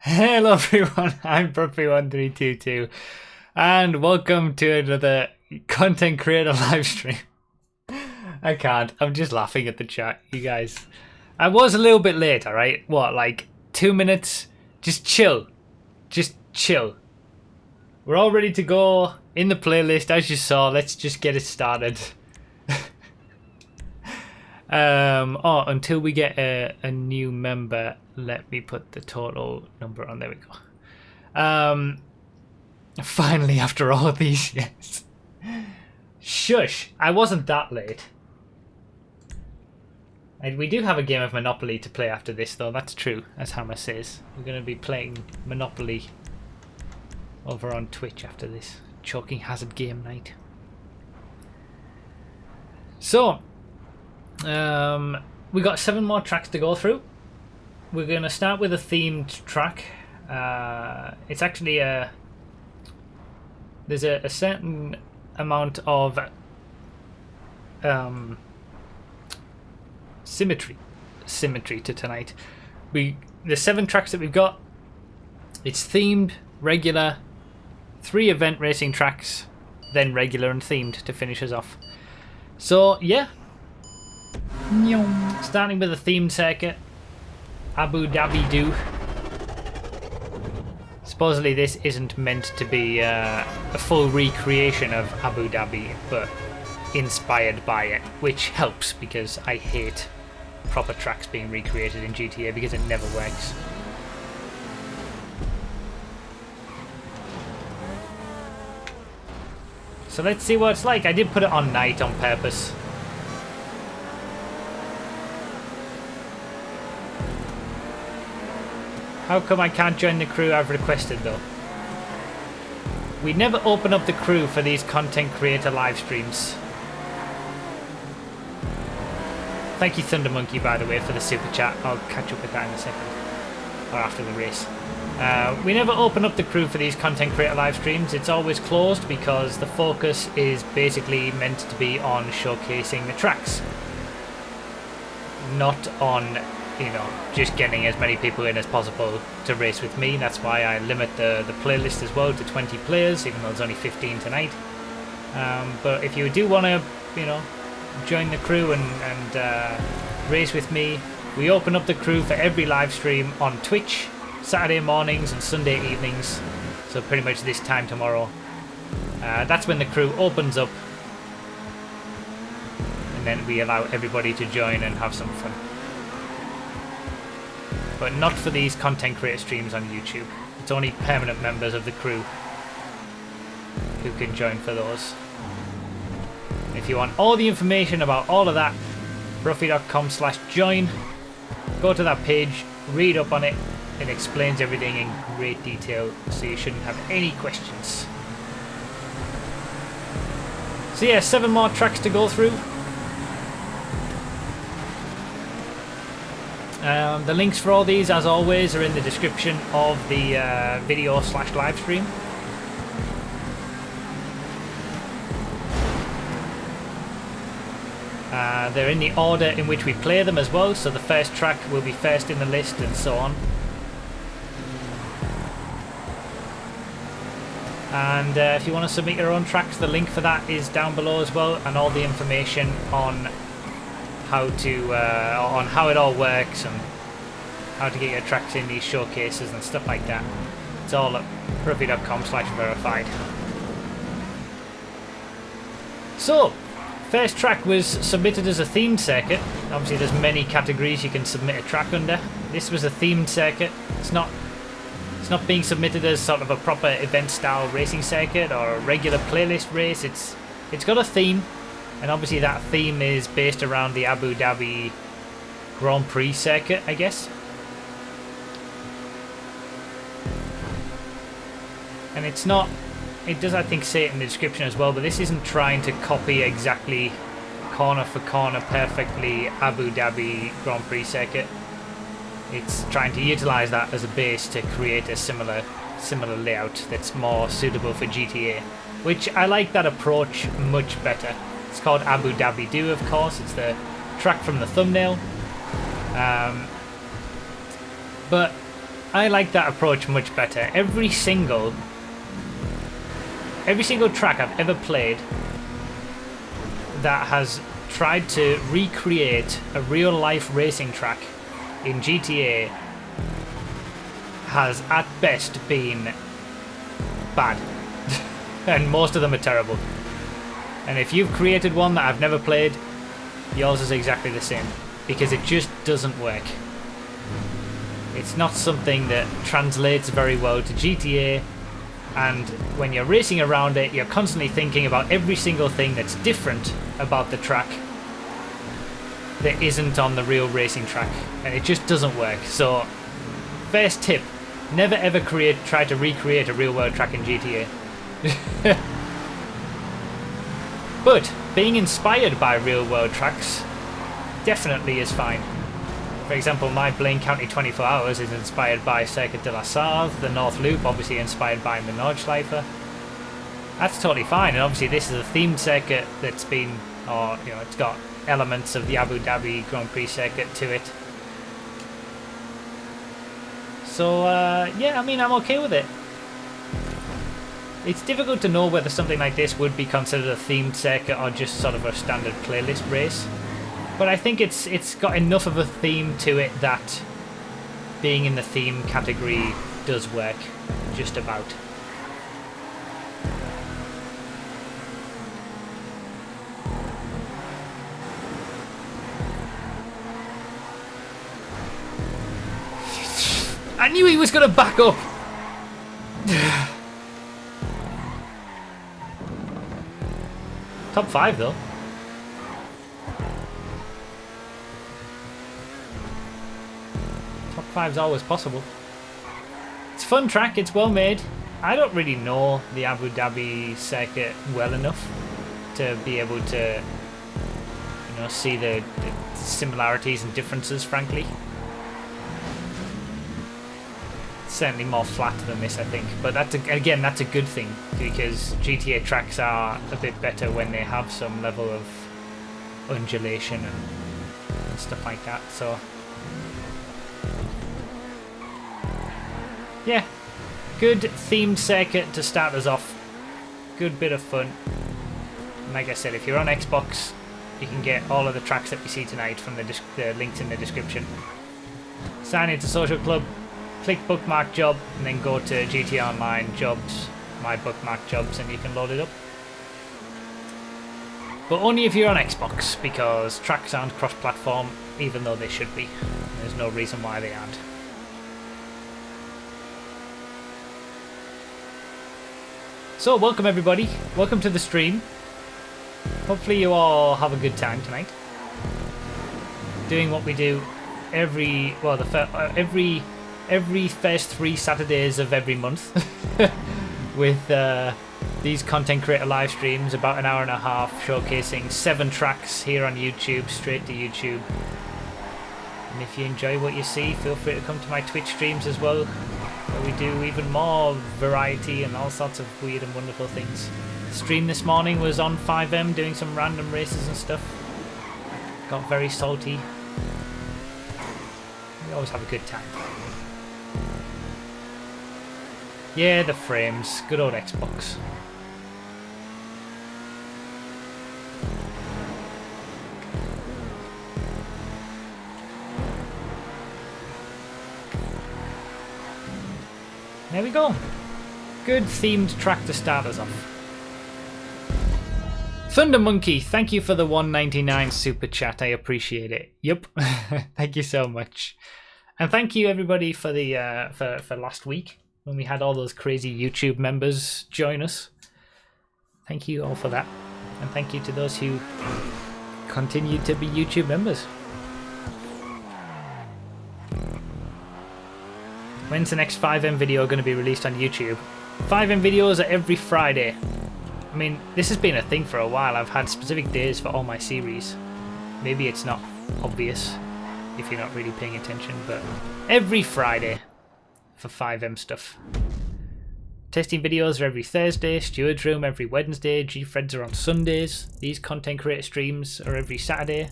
Hello everyone, I'm Puppy1322 and welcome to another content creator live stream. I can't, I'm just laughing at the chat, you guys. I was a little bit late, alright? What, like 2 minutes? Just chill. Just chill. We're all ready to go in the playlist as you saw, let's just get it started. Until we get a new member, let me put the total number on. There we go. Finally, after all these years. Shush, I wasn't that late. And we do have a game of Monopoly to play after this, though. That's true, as Hammer says. We're going to be playing Monopoly over on Twitch after this. Choking Hazard game night. So, we got 7 more tracks to go through. We're going to start with a themed track. It's actually there's a certain amount of symmetry to tonight. The 7 tracks that we've got, it's themed, regular, 3 event racing tracks, then regular and themed to finish us off. So yeah. Starting with a themed circuit, Abu Dhabi Do. Supposedly this isn't meant to be a full recreation of Abu Dhabi, but inspired by it, which helps because I hate proper tracks being recreated in GTA because it never works. So let's see what it's like. I did put it on night on purpose. How come I can't join the crew I've requested though? We never open up the crew for these content creator live streams. Thank you Thunder Monkey, by the way, for the super chat. I'll catch up with that in a second. Or after the race. We never open up the crew for these content creator live streams. It's always closed because the focus is basically meant to be on showcasing the tracks. Not on, you know, just getting as many people in as possible to race with me. That's why I limit the playlist as well to 20 players, even though there's only 15 tonight. But if you do want to, you know, join the crew and race with me, we open up the crew for every live stream on Twitch, Saturday mornings and Sunday evenings. So pretty much this time tomorrow. That's when the crew opens up. And then we allow everybody to join and have some fun. But not for these content creator streams on YouTube. It's only permanent members of the crew who can join for those. If you want all the information about all of that, bruffy.com/join. Go to that page, read up on it. It explains everything in great detail, so you shouldn't have any questions. So yeah, 7 more tracks to go through. The links for all these, as always, are in the description of the video/live stream. They're in the order in which we play them as well, so the first track will be first in the list and so on. And if you want to submit your own tracks, the link for that is down below as well, and all the information on how to on how it all works and how to get your tracks in these showcases and stuff like that. It's all at ruffy.com/verified. So, first track was submitted as a themed circuit. Obviously there's many categories you can submit a track under. This was a themed circuit. It's not being submitted as sort of a proper event style racing circuit or a regular playlist race. It's got a theme, and obviously that theme is based around the Abu Dhabi Grand Prix circuit, I guess. And it's not, it does I think say it in the description as well, but this isn't trying to copy exactly corner for corner perfectly Abu Dhabi Grand Prix circuit. It's trying to utilise that as a base to create a similar layout that's more suitable for GTA, which I like that approach much better. It's called Abu Dhabi Do, of course. It's the track from the thumbnail. But I like that approach much better. Every single track I've ever played that has tried to recreate a real life racing track in GTA has at best been bad. And most of them are terrible. And if you've created one that I've never played, yours is exactly the same, because it just doesn't work. It's not something that translates very well to GTA, and when you're racing around it, you're constantly thinking about every single thing that's different about the track that isn't on the real racing track, and it just doesn't work. So, first tip, never ever try to recreate a real world track in GTA. But being inspired by real world tracks definitely is fine. For example, my Blaine County 24 Hours is inspired by Circuit de la Sarthe, the North Loop obviously inspired by the Nordschleife. That's totally fine, and obviously this is a themed circuit that's been, or you know, it's got elements of the Abu Dhabi Grand Prix circuit to it. So yeah, I mean, I'm okay with it. It's difficult to know whether something like this would be considered a themed circuit or just sort of a standard playlist race. But I think it's got enough of a theme to it that being in the theme category does work, just about. I knew he was going to back up! Top 5 though. Top 5's always possible. It's a fun track, it's well made. I don't really know the Abu Dhabi circuit well enough to be able to, you know, see the similarities and differences, frankly. It's certainly more flat than this, I think, but that's again, that's a good thing, because GTA tracks are a bit better when they have some level of undulation and stuff like that. So yeah, good themed circuit to start us off. Good bit of fun. And like I said, if you're on Xbox, you can get all of the tracks that we see tonight from the links in the description. Sign into Social Club, click bookmark job, and then go to GTA Online jobs, my bookmark jobs, and you can load it up. But only if you're on Xbox, because tracks aren't cross-platform, even though they should be. There's no reason why they aren't. So, welcome everybody. Welcome to the stream. Hopefully you all have a good time tonight. Doing what we do every first 3 Saturdays of every month with these content creator live streams, about an hour and a half, showcasing 7 tracks here on YouTube, straight to YouTube. And if you enjoy what you see, feel free to come to my Twitch streams as well, where we do even more variety and all sorts of weird and wonderful things. The stream this morning was on 5M doing some random races and stuff. Got very salty. We always have a good time. Yeah, the frames. Good old Xbox. There we go. Good themed track to start us off. Thunder Monkey, thank you for the $1.99 super chat. I appreciate it. Yup. Thank you so much. And thank you everybody for the for last week, when we had all those crazy YouTube members join us. Thank you all for that. And thank you to those who continue to be YouTube members. When's the next 5M video going to be released on YouTube? 5M videos are every Friday. I mean, this has been a thing for a while. I've had specific days for all my series. Maybe it's not obvious if you're not really paying attention, but every Friday for 5M stuff. Testing videos are every Thursday, Steward's Room every Wednesday, G-Freds are on Sundays. These content creator streams are every Saturday.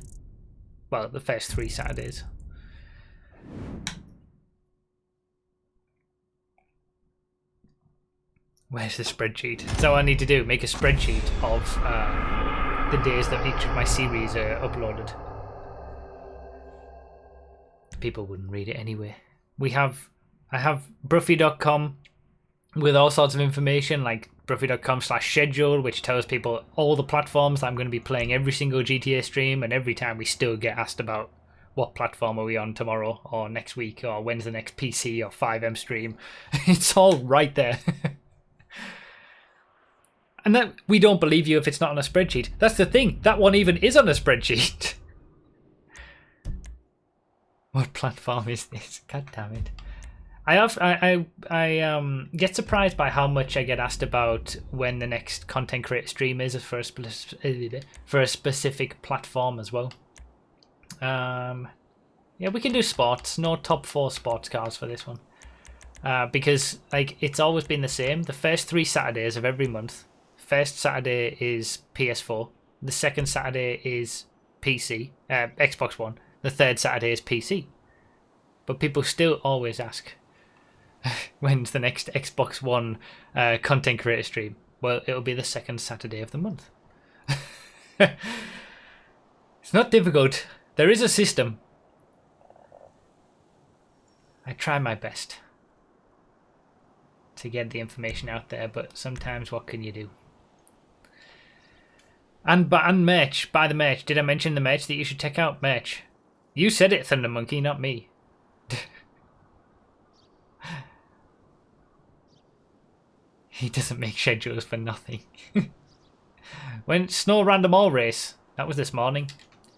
Well, the first 3 Saturdays. Where's the spreadsheet? So I need to do make a spreadsheet of the days that each of my series are uploaded. People wouldn't read it anyway. I have Bruffy.com with all sorts of information, like Bruffy.com/schedule, which tells people all the platforms I'm going to be playing every single GTA stream, and every time we still get asked about what platform are we on tomorrow or next week or when's the next PC or 5M stream. It's all right there. And that we don't believe you if it's not on a spreadsheet. That's the thing. That one even is on a spreadsheet. What platform is this? God damn it. I get surprised by how much I get asked about when the next content creator stream is for a specific platform as well. Yeah, we can do sports. No top 4 sports cars for this one. Because like it's always been the same. The first 3 Saturdays of every month. First Saturday is PS4. The second Saturday is PC, Xbox One. The third Saturday is PC. But people still always ask, when's the next Xbox One content creator stream? Well, it'll be the second Saturday of the month. It's not difficult. There is a system. I try my best to get the information out there, but sometimes what can you do? And merch. Buy the merch. Did I mention the merch that you should check out? Merch. You said it, Thunder Monkey, not me. He doesn't make schedules for nothing. When Snow Random All Race, that was this morning.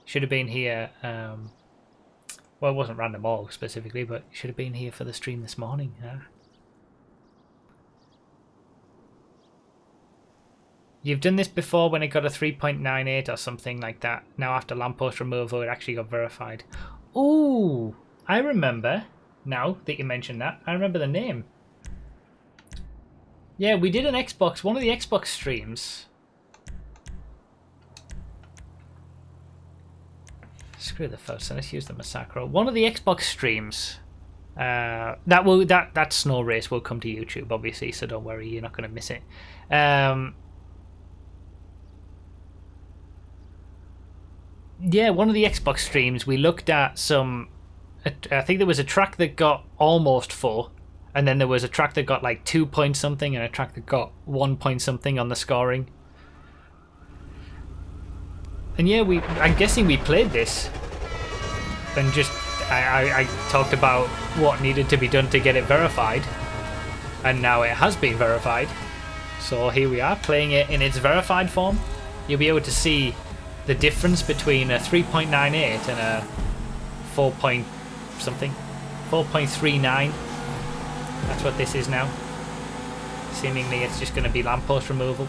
Should have been here. Well, it wasn't Random All specifically, but should have been here for the stream this morning. You've done this before when it got a 3.98 or something like that. Now after lamppost removal, it actually got verified. Ooh, I remember. Now that you mentioned that, I remember the name. Yeah, we did an Xbox, one of the Xbox streams. Screw the first, so let's use the Massacro. One of the Xbox streams. That snow race will come to YouTube, obviously, so don't worry, you're not going to miss it. Yeah, one of the Xbox streams, we looked at some. I think there was a track that got almost 4. And then there was a track that got like 2 point something and a track that got 1 point something on the scoring. And yeah, I'm guessing we played this. And just, I talked about what needed to be done to get it verified. And now it has been verified. So here we are, playing it in its verified form. You'll be able to see the difference between a 3.98 and a 4 point something. 4.39. That's what this is now. Seemingly it's just going to be lamppost removal.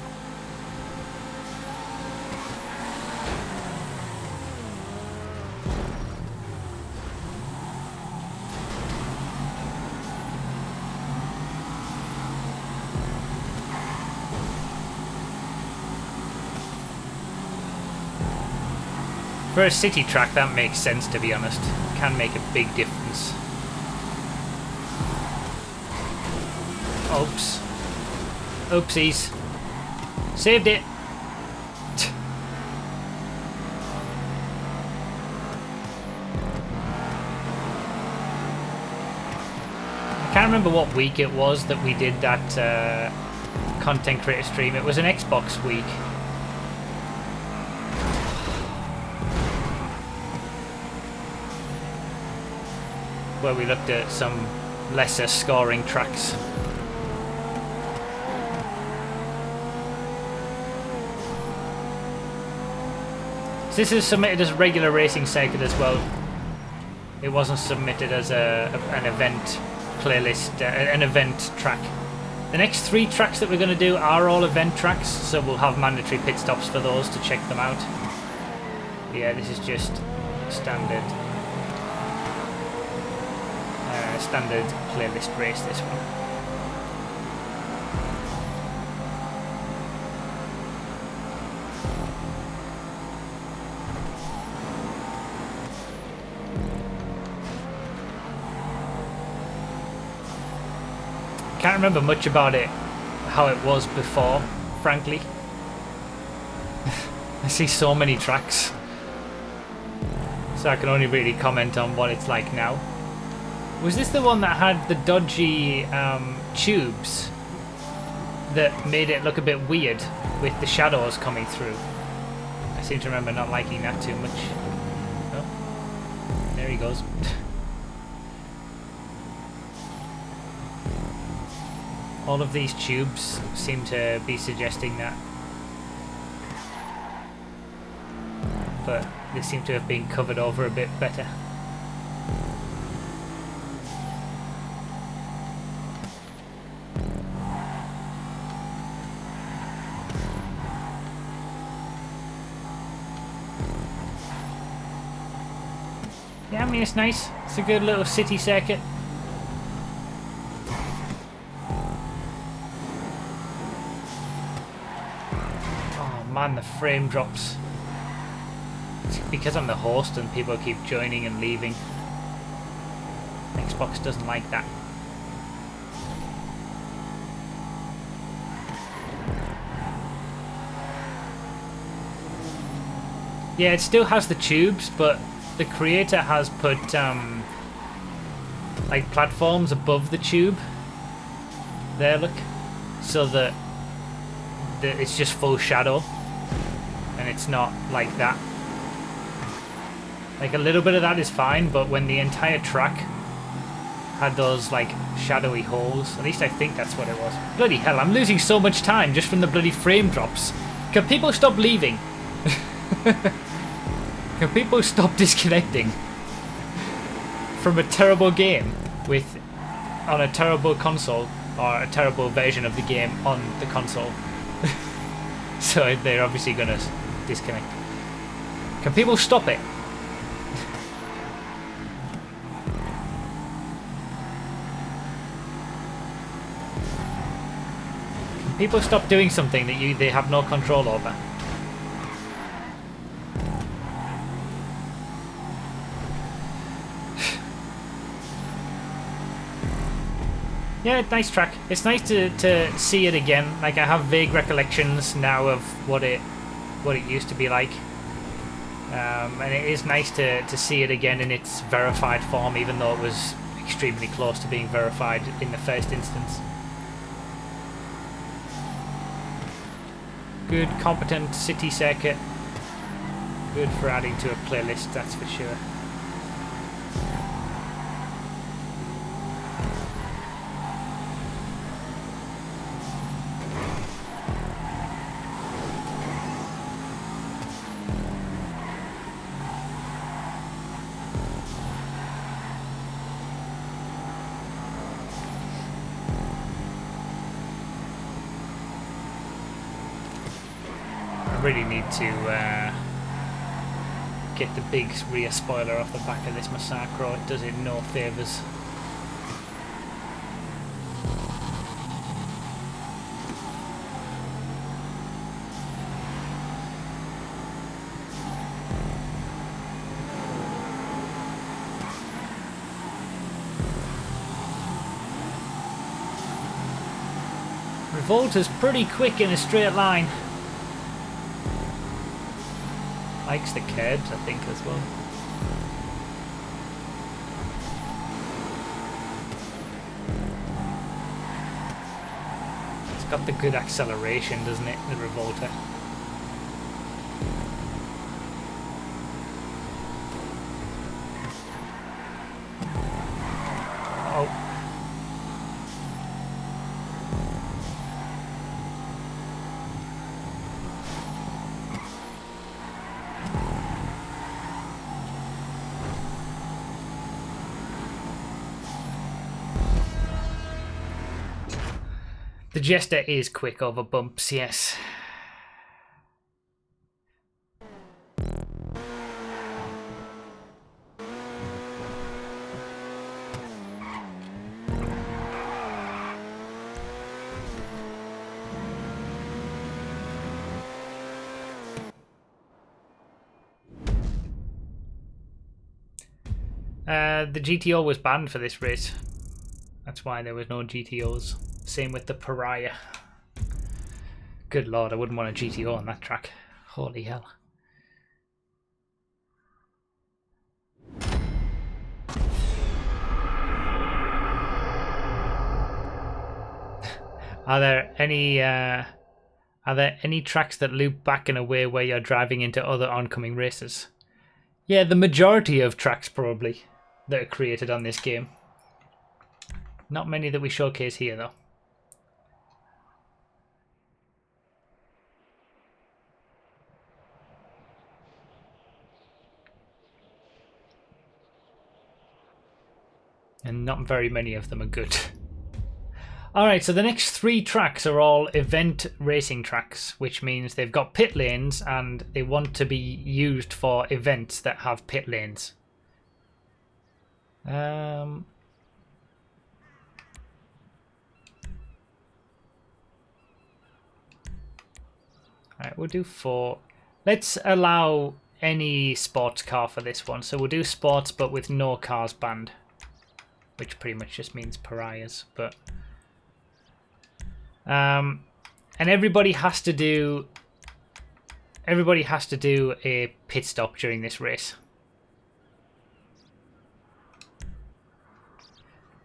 For a city track that makes sense, to be honest. Can make a big difference. Oops. Oopsies. Saved it. I can't remember what week it was that we did that content creator stream. It was an Xbox week. Where we looked at some lesser scoring tracks. This is submitted as a regular racing circuit as well. It wasn't submitted as an event playlist, an event track. The next 3 tracks that we're going to do are all event tracks, so we'll have mandatory pit stops for those to check them out. Yeah, this is just standard playlist race, this one. Can't remember much about it, how it was before, frankly. I see so many tracks, so I can only really comment on what it's like now. Was this the one that had the dodgy tubes that made it look a bit weird with the shadows coming through? I seem to remember not liking that too much. Oh, there he goes. All of these tubes seem to be suggesting that, but they seem to have been covered over a bit better. Yeah, I mean, it's nice. It's a good little city circuit. Oh man, the frame drops. It's because I'm the host and people keep joining and leaving. Xbox doesn't like that. Yeah, it still has the tubes, but the creator has put like platforms above the tube. There, look, so that it's just full shadow, and it's not like that. Like a little bit of that is fine, but when the entire track had those like shadowy holes, at least I think that's what it was. Bloody hell, I'm losing so much time just from the bloody frame drops. Can people stop leaving? Can people stop disconnecting from a terrible game on a terrible console, or a terrible version of the game on the console? So they're obviously gonna disconnect. Can people stop it? Can people stop doing something that they have no control over? Yeah, nice track. It's nice to see it again. Like, I have vague recollections now of what it used to be like, and it is nice to see it again in its verified form, even though it was extremely close to being verified in the first instance. Good, competent city circuit. Good for adding to a playlist, that's for sure. Really need to get the big rear spoiler off the back of this Massacro. It does it no favours. Revolta's pretty quick in a straight line. Likes the curbs, I think, as well. It's got the good acceleration, doesn't it, the Revolta? Oh. The Jester is quick over bumps, yes. The GTO was banned for this race. That's why there was no GTOs. Same with the Pariah. Good lord, I wouldn't want a GTO on that track. Holy hell. Are there any tracks that loop back in a way where you're driving into other oncoming races? Yeah, the majority of tracks probably that are created on this game. Not many that we showcase here though. And not very many of them are good. Alright, so the next 3 tracks are all event racing tracks, which means they've got pit lanes and they want to be used for events that have pit lanes. Alright, we'll do 4. Let's allow any sports car for this one. So we'll do sports but with no cars banned. Which pretty much just means pariahs, but... and everybody has to do a pit stop during this race.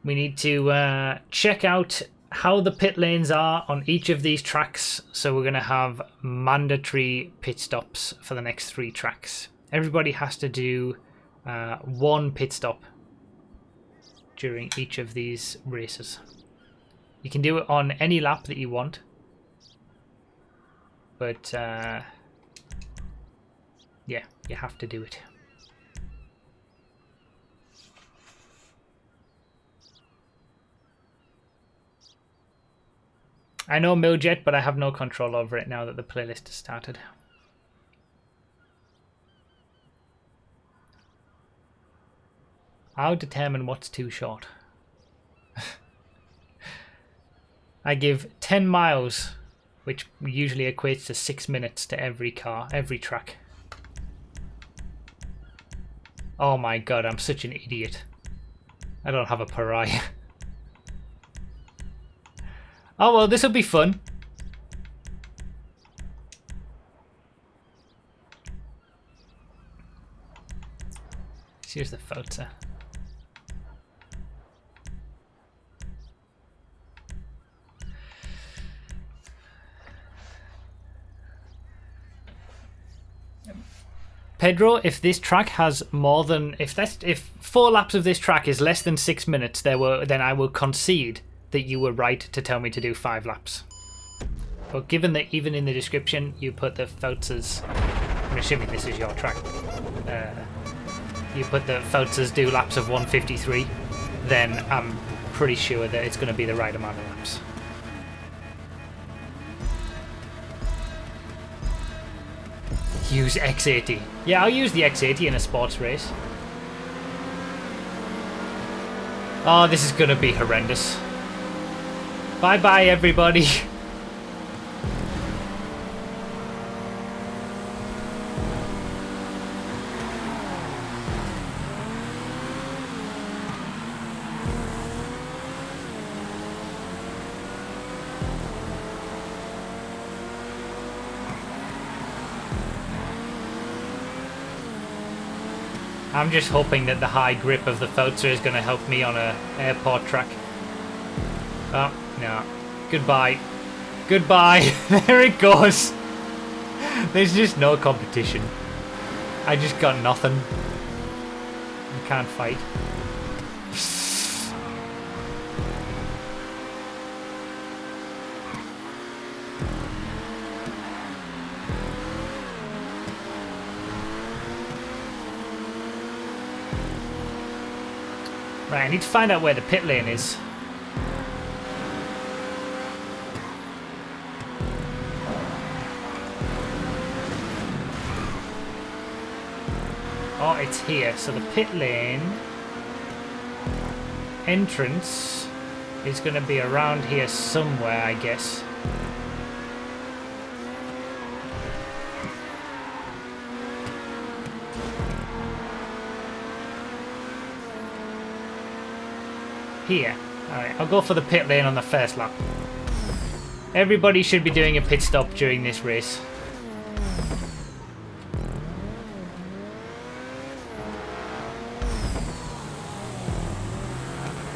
We need to check out how the pit lanes are on each of these tracks, so we're going to have mandatory pit stops for the next 3 tracks. Everybody has to do 1 pit stop during each of these races. You can do it on any lap that you want, but yeah, you have to do it. I know Miljet, but I have no control over it now that the playlist has started. I'll determine what's too short. I give 10 miles, which usually equates to 6 minutes to every track. Oh my god, I'm such an idiot. I don't have a pariah. Oh well, this will be fun. Here's the photo. Pedro, if this track has more than if 4 laps of this track is less than 6 minutes, then I will concede that you were right to tell me to do 5 laps. But given that even in the description you put the Fotzes, I'm assuming this is your track, you put the Fotzes do laps of 153, then I'm pretty sure that it's going to be the right amount of laps. Use X80. Yeah, I'll use the X80 in a sports race. Oh, this is going to be horrendous. Bye-bye, everybody. I'm just hoping that the high grip of the Fotzer is going to help me on a airport track. Oh, no. Goodbye. Goodbye. There it goes. There's just no competition. I just got nothing. I can't fight. Right, I need to find out where the pit lane is. Oh, it's here. So the pit lane entrance is going to be around here somewhere, I guess. Here. Alright, I'll go for the pit lane on the first lap. Everybody should be doing a pit stop during this race.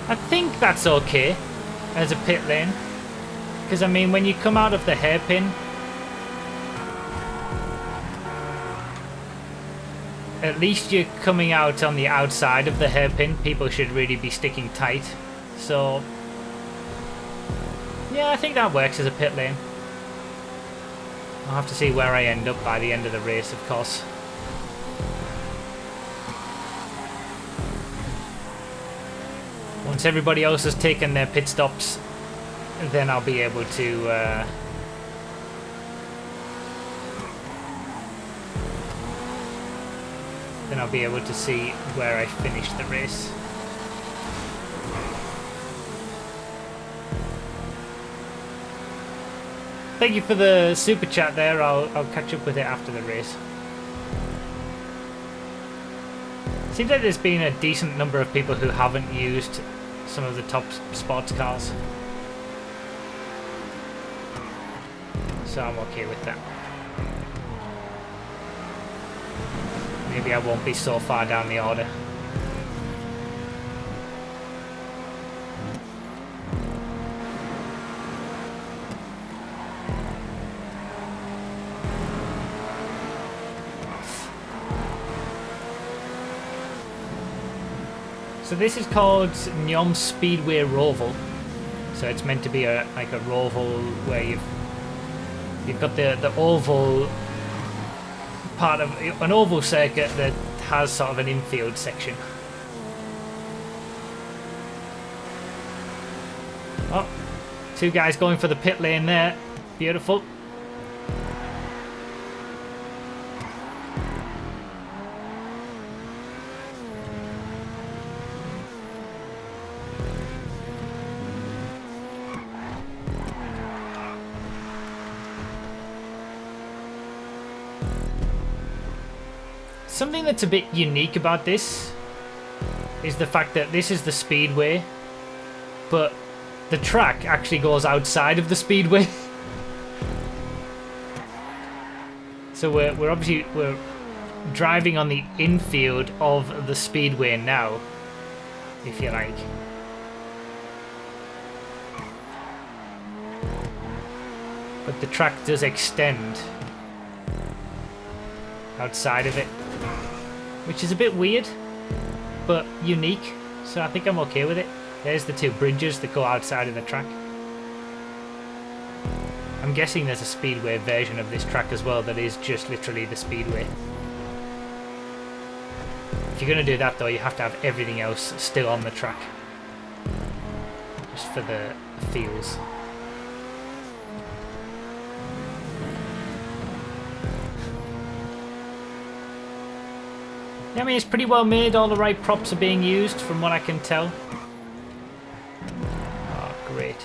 I think that's okay as a pit lane. Because, I mean, when you come out of the hairpin, at least you're coming out on the outside of the hairpin. People should really be sticking tight. So, yeah, I think that works as a pit lane. I'll have to see where I end up by the end of the race, of course. Once everybody else has taken their pit stops, then I'll be able to see where I finished the race. Thank you for the super chat there. I'll catch up with it after the race. Seems like there's been a decent number of people who haven't used some of the top sports cars. So I'm okay with that. Maybe I won't be so far down the order. So this is called Nyom Speedway Roval. So it's meant to be like a roval where you've got the oval part of an oval circuit that has sort of an infield section. Oh, two guys going for the pit lane there. Beautiful. Something that's a bit unique about this is the fact that this is the speedway, but the track actually goes outside of the speedway. So we're obviously driving on the infield of the speedway now, if you like. But the track does extend outside of it, which is a bit weird, but unique, so I think I'm okay with it. There's the two bridges that go outside of the track. I'm guessing there's a speedway version of this track as well that is just literally the speedway. If you're going to do that though, you have to have everything else still on the track, just for the feels. Yeah, I mean, it's pretty well made. All the right props are being used from what I can tell. Oh, great.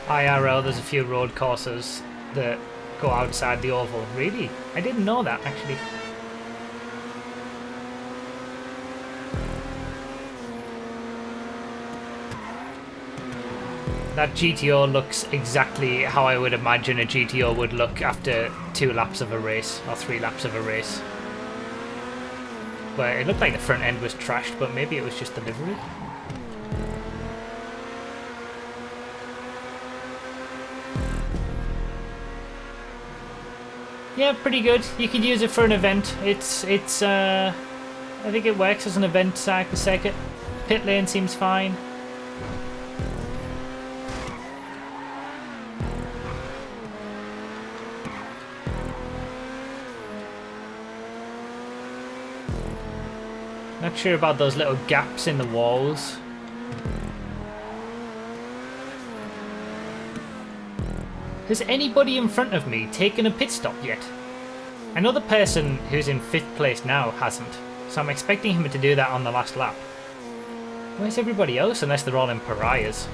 IRL, there's a few road courses that go outside the oval. Really? I didn't know that, actually. That GTO looks exactly how I would imagine a GTO would look after 2 laps of a race, or 3 laps of a race. But it looked like the front end was trashed, but maybe it was just the livery. Yeah, pretty good. You could use it for an event. It's I think it works as an event circuit. Pit lane seems fine. Not sure about those little gaps in the walls. Has anybody in front of me taken a pit stop yet? I know the person who's in 5th place now hasn't, so I'm expecting him to do that on the last lap. Where's everybody else, unless they're all in pariahs?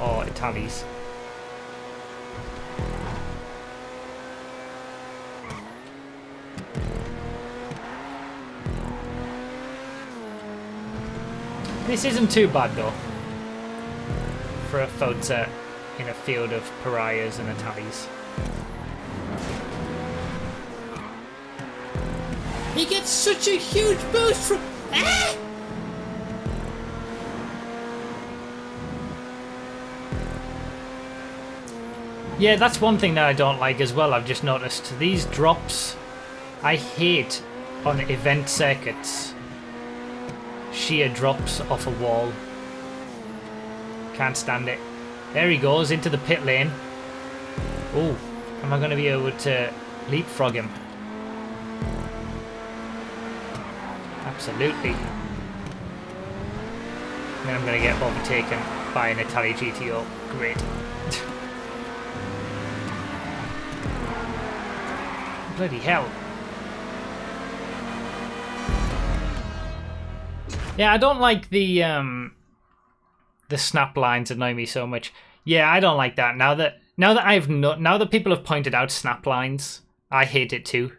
or Italies. This isn't too bad though for a Forza in a field of pariahs and Italies. He gets such a huge boost from... Ah! Yeah, that's one thing that I don't like as well. I've just noticed these drops. I hate on event circuits. Sheer drops off a wall. Can't stand it. There he goes into the pit lane. Oh, am I going to be able to leapfrog him? Absolutely. And then I'm going to get overtaken by an Italy GTO. Great. Bloody hell. Yeah, I don't like the snap lines annoy me so much. Yeah, I don't like that. Now that people have pointed out snap lines, I hate it too.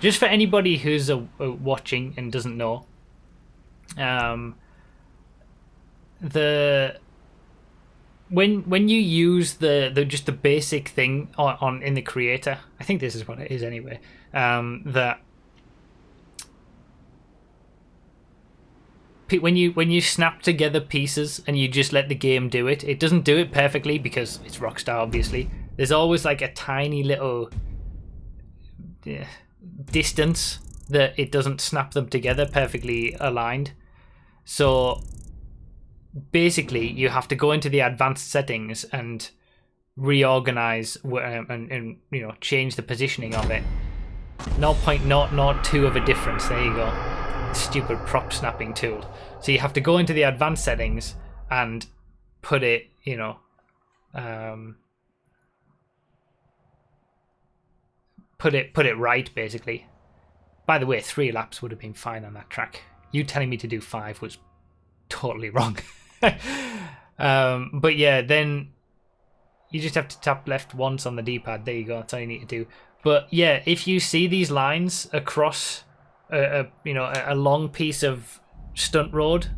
Just for anybody who's watching and doesn't know, when you use the just the basic thing on in the creator, I think this is what it is anyway. That when you snap together pieces and you just let the game do it, it doesn't do it perfectly because it's Rockstar, obviously. There's always like a tiny little distance that it doesn't snap them together perfectly aligned. So basically, you have to go into the advanced settings and reorganize and change the positioning of it. 0.002 of a difference. There you go. Stupid prop snapping tool. So you have to go into the advanced settings and put it, put it right, basically. By the way, 3 laps would have been fine on that track. You telling me to do 5 was totally wrong. But yeah, then you just have to tap left once on the D-pad. There you go. That's all you need to do. But yeah, if you see these lines across a long piece of stunt road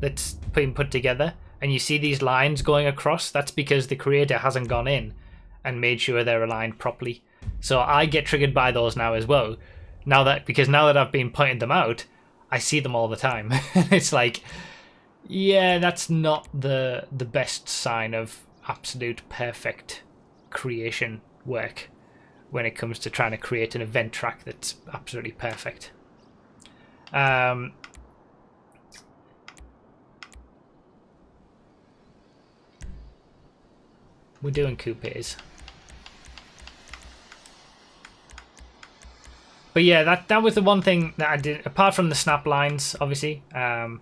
that's been put together, and you see these lines going across, that's because the creator hasn't gone in and made sure they're aligned properly. So I get triggered by those now as well. Now that I've been pointing them out, I see them all the time. It's like, yeah, that's not the best sign of absolute perfect creation work when it comes to trying to create an event track that's absolutely perfect. We're doing coupes. But yeah, that was the one thing that I did, apart from the snap lines, obviously. The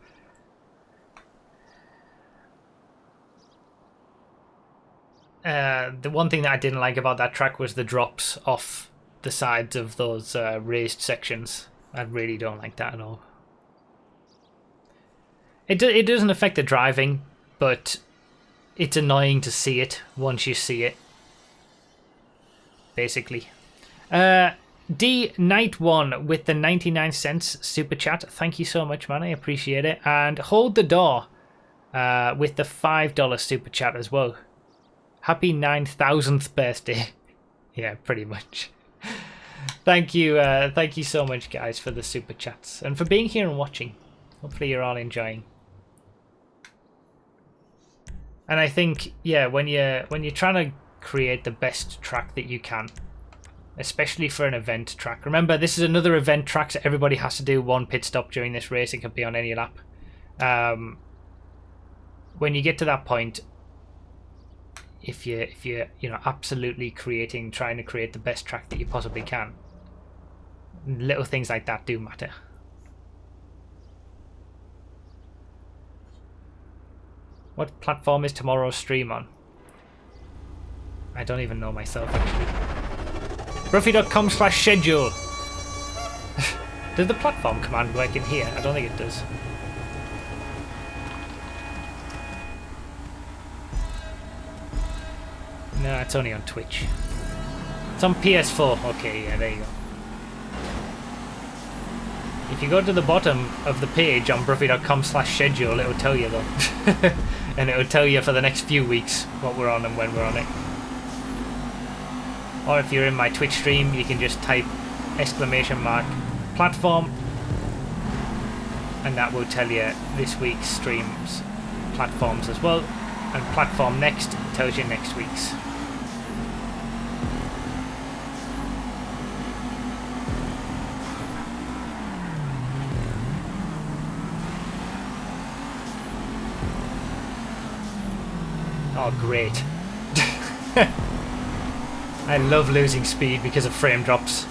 one thing that I didn't like about that track was the drops off the sides of those raised sections. I really don't like that at all. It doesn't affect the driving, but it's annoying to see it once you see it. Basically. D Night 1 with the 99 cents super chat. Thank you so much, man. I appreciate it. And Hold the Door with the $5 super chat as well. Happy 9,000th birthday. Yeah, pretty much. Thank you so much, guys, for the super chats and for being here and watching. Hopefully you're all enjoying. And I think, yeah, when you're trying to create the best track that you can, especially for an event track. Remember, this is another event track, so everybody has to do one pit stop during this race. It can be on any lap. When you get to that point, if you're absolutely trying to create the best track that you possibly can, little things like that do matter. What platform is tomorrow's stream on? I don't even know myself, actually. Ruffy.com/schedule. Does the platform command work in here? I don't think it does. No, it's only on Twitch. It's on PS4. Okay, yeah, there you go. If you go to the bottom of the page on Broughy.com/schedule, it'll tell you though. And it'll tell you for the next few weeks what we're on and when we're on it. Or if you're in my Twitch stream, you can just type !platform, and that will tell you this week's streams platforms as well. And platform next tells you next week's. Oh, great. I love losing speed because of frame drops.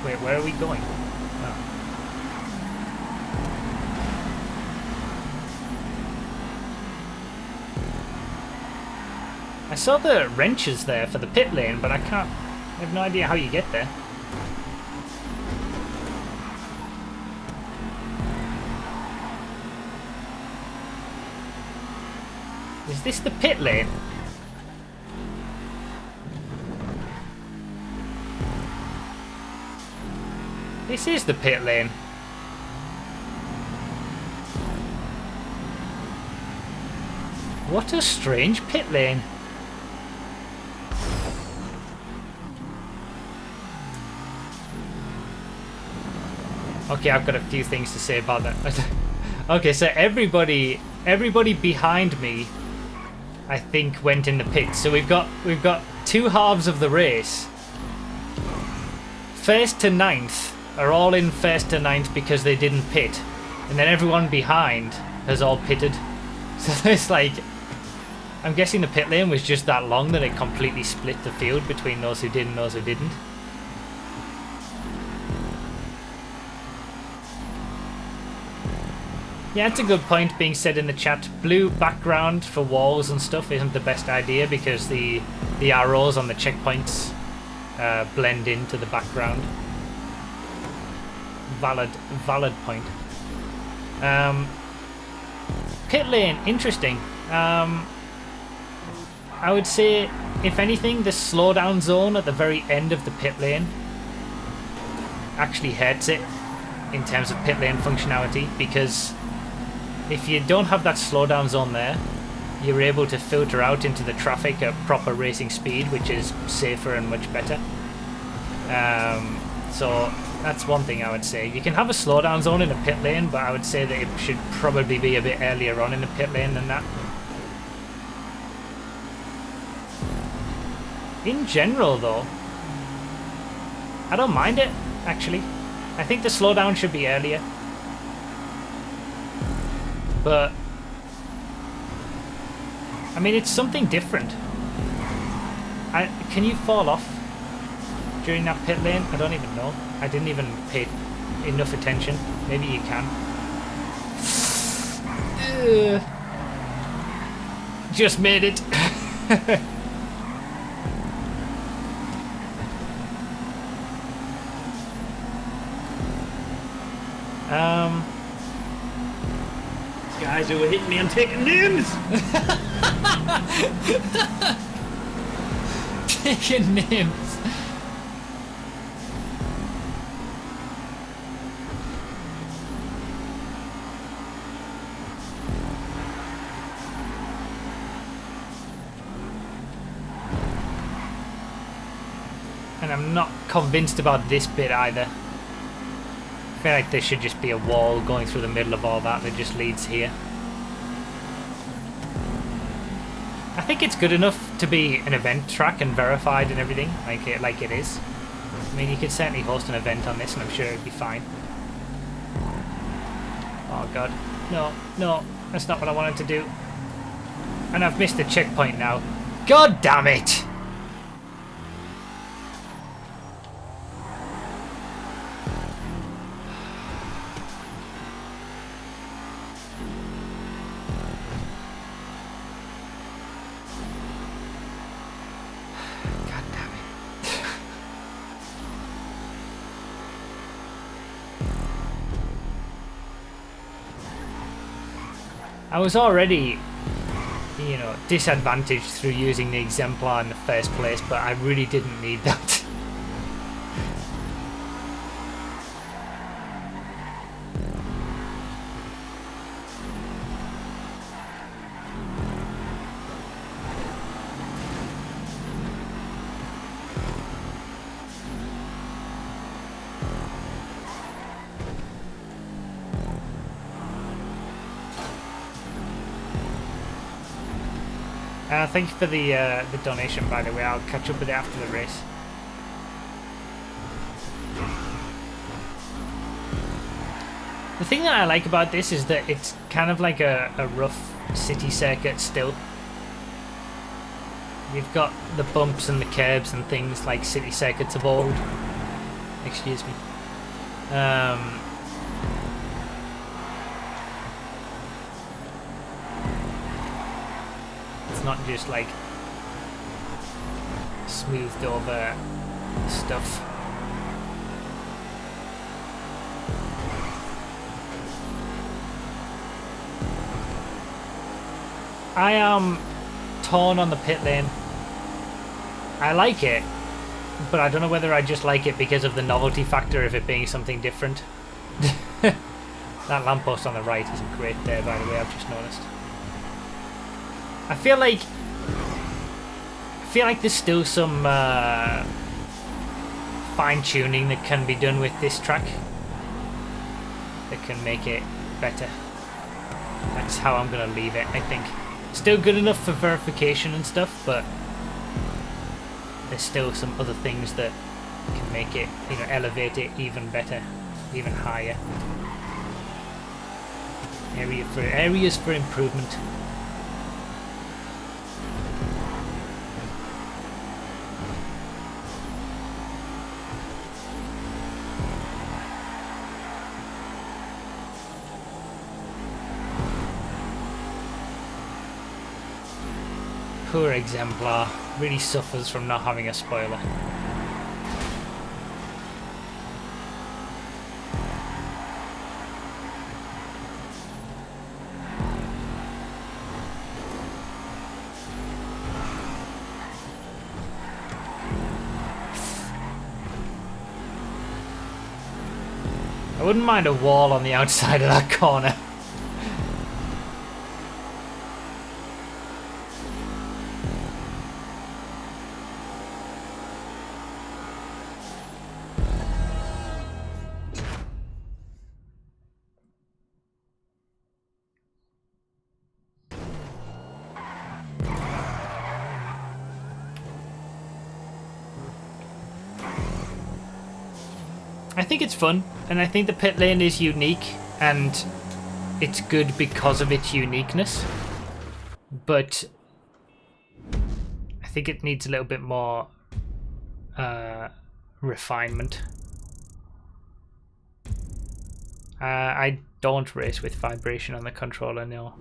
Wait, where are we going? Oh. I saw the wrenches there for the pit lane, but I have no idea how you get there. Is this the pit lane? This is the pit lane. What a strange pit lane. Okay, I've got a few things to say about that. Okay, so everybody behind me, I think, went in the pit. So we've got two halves of the race. First to ninth are all in first to ninth because they didn't pit, and then everyone behind has all pitted. So it's like, I'm guessing the pit lane was just that long that it completely split the field between those who did and those who didn't. Yeah, it's a good point being said in the chat. Blue background for walls and stuff isn't the best idea because the arrows on the checkpoints blend into the background. Valid point. Pit lane, interesting. I would say, if anything, the slowdown zone at the very end of the pit lane actually hurts it in terms of pit lane functionality, because if you don't have that slowdown zone there, you're able to filter out into the traffic at proper racing speed, which is safer and much better. So that's one thing I would say. You can have a slowdown zone in a pit lane, but I would say that it should probably be a bit earlier on in the pit lane than that. In general though, I don't mind it, actually. I think the slowdown should be earlier. But I mean, it's something different. Can you fall off during that pit lane? I don't even know. I didn't even pay enough attention. Maybe you can. Just made it. Guys who were hitting me and taking names. Taking names. And I'm not convinced about this bit either. I feel like there should just be a wall going through the middle of all that just leads here. I think it's good enough to be an event track and verified and everything, like it is. I mean, you could certainly host an event on this and I'm sure it'd be fine. Oh god. No, no, that's not what I wanted to do. And I've missed the checkpoint now. God damn it! I was already, you know, disadvantaged through using the exemplar in the first place, but I really didn't need that. Thank you for the donation, by the way. I'll catch up with it after the race. The thing that I like about this is that it's kind of like a rough city circuit still. You've got the bumps and the curbs and things like city circuits of old. Excuse me. It's not just like smoothed over stuff. I am torn on the pit lane. I like it, but I don't know whether I just like it because of the novelty factor of it being something different. That lamppost on the right isn't great there, by the way, I've just noticed. I feel like there's still some fine-tuning that can be done with this track that can make it better. That's how I'm gonna leave it, I think. Still good enough for verification and stuff, but there's still some other things that can make it, you know, elevate it even better, even higher. Areas for improvement. Poor exemplar, really suffers from not having a spoiler. I wouldn't mind a wall on the outside of that corner. I think it's fun, and I think the pit lane is unique, and it's good because of its uniqueness. But I think it needs a little bit more refinement. I don't race with vibration on the controller, no.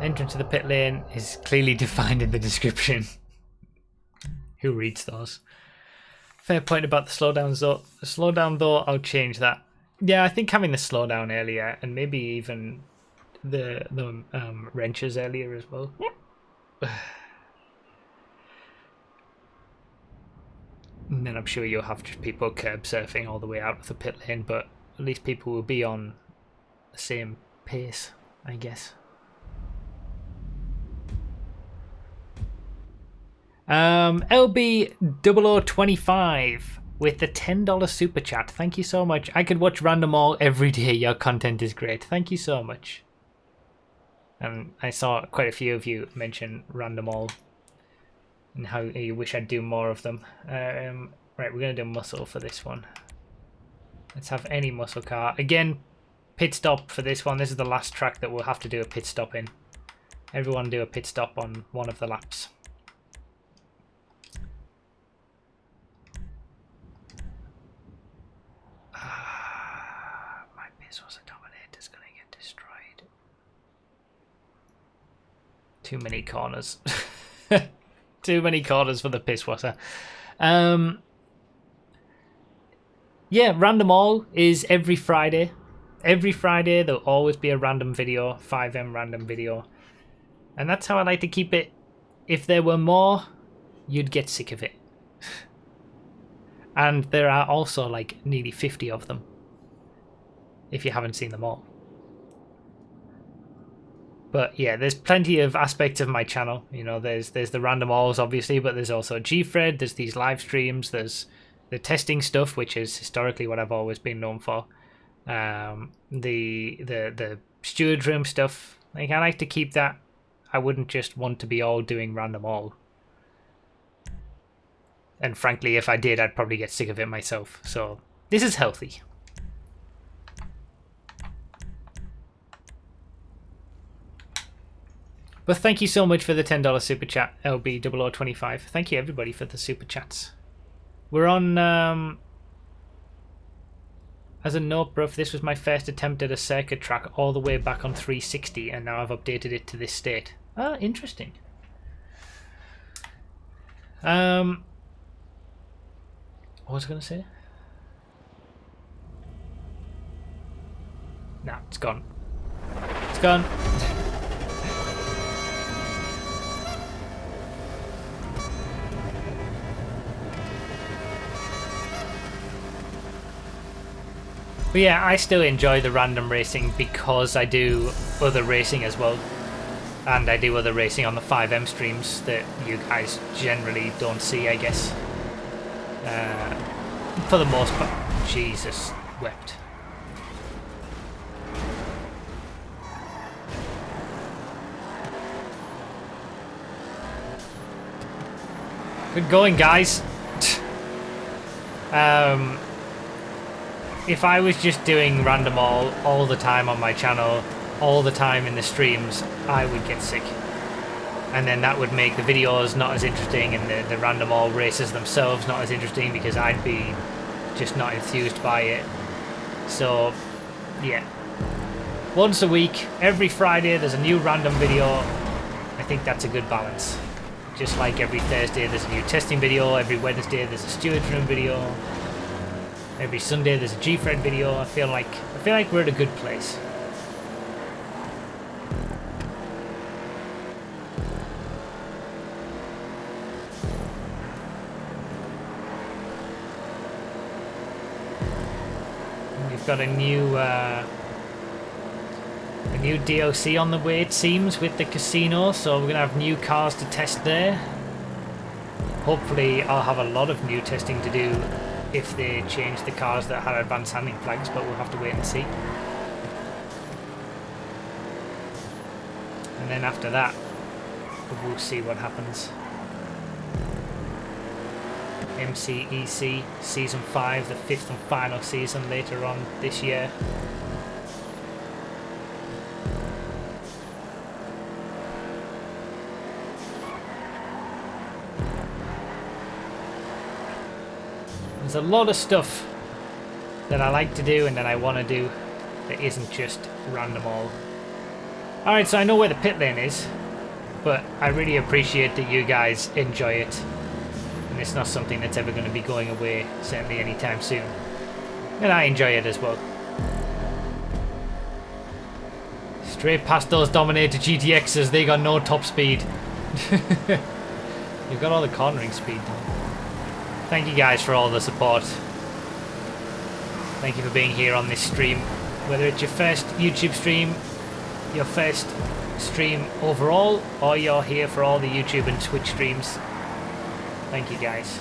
Entrance to the pit lane is clearly defined in the description. Who reads those? Fair point about the slowdowns though. The slowdown though, I'll change that. Yeah, I think having the slowdown earlier, and maybe even the wrenches earlier as well. And then I'm sure you'll have just people curb surfing all the way out of the pit lane, but at least people will be on the same pace, I guess. LB0025 with the $10 super chat. Thank you so much. I could watch Random All every day. Your content is great. Thank you so much. And I saw quite a few of you mention Random All and how you wish I'd do more of them. Right, we're going to do muscle for this one. Let's have any muscle car. Again, pit stop for this one. This is the last track that we'll have to do a pit stop in. Everyone do a pit stop on one of the laps. My Bezos Dominator's gonna get destroyed. Too many corners. Too many corners for the piss water. Yeah, Random All is every Friday. Every Friday there'll always be a random video, 5M random video. And that's how I like to keep it. If there were more, you'd get sick of it. And there are also like nearly 50 of them, if you haven't seen them all. But yeah, there's plenty of aspects of my channel. You know, there's the random alls, obviously, but there's also Gfred, there's these live streams, there's the testing stuff, which is historically what I've always been known for. The steward room stuff. Like, I like to keep that. I wouldn't just want to be all doing random all. And frankly, if I did, I'd probably get sick of it myself. So this is healthy. But thank you so much for the $10 super chat, LB0025. Thank you everybody for the super chats. We're on, as a note, bruv, this was my first attempt at a circuit track all the way back on 360, and now I've updated it to this state. Ah, interesting. What was I going to say? Nah, it's gone. It's gone. But yeah, I still enjoy the random racing because I do other racing as well. And I do other racing on the 5M streams that you guys generally don't see, I guess. For the most part. Jesus wept. Good going, guys. If I was just doing random all the time on my channel, all the time in the streams, I would get sick. And then that would make the videos not as interesting and the random all races themselves not as interesting because I'd be just not enthused by it. So, yeah. Once a week, every Friday, there's a new random video. I think that's a good balance. Just like every Thursday, there's a new testing video. Every Wednesday, there's a steward's room video. Every Sunday there's a Gfred video. I feel like we're at a good place. We've got a new DLC on the way, it seems, with the casino, so we're gonna have new cars to test there. Hopefully I'll have a lot of new testing to do if they change the cars that had advanced handling flags, but we'll have to wait and see. And then after that, we'll see what happens. MCEC Season 5, the 5th and final season later on this year. There's a lot of stuff that I like to do and that I want to do that isn't just random all. Alright, so I know where the pit lane is, but I really appreciate that you guys enjoy it. And it's not something that's ever going to be going away, certainly anytime soon. And I enjoy it as well. Straight past those Dominator GTXs, they got no top speed. You've got all the cornering speed though. Thank you guys for all the support. Thank you for being here on this stream. Whether it's your first YouTube stream, your first stream overall, or you're here for all the YouTube and Twitch streams. Thank you guys.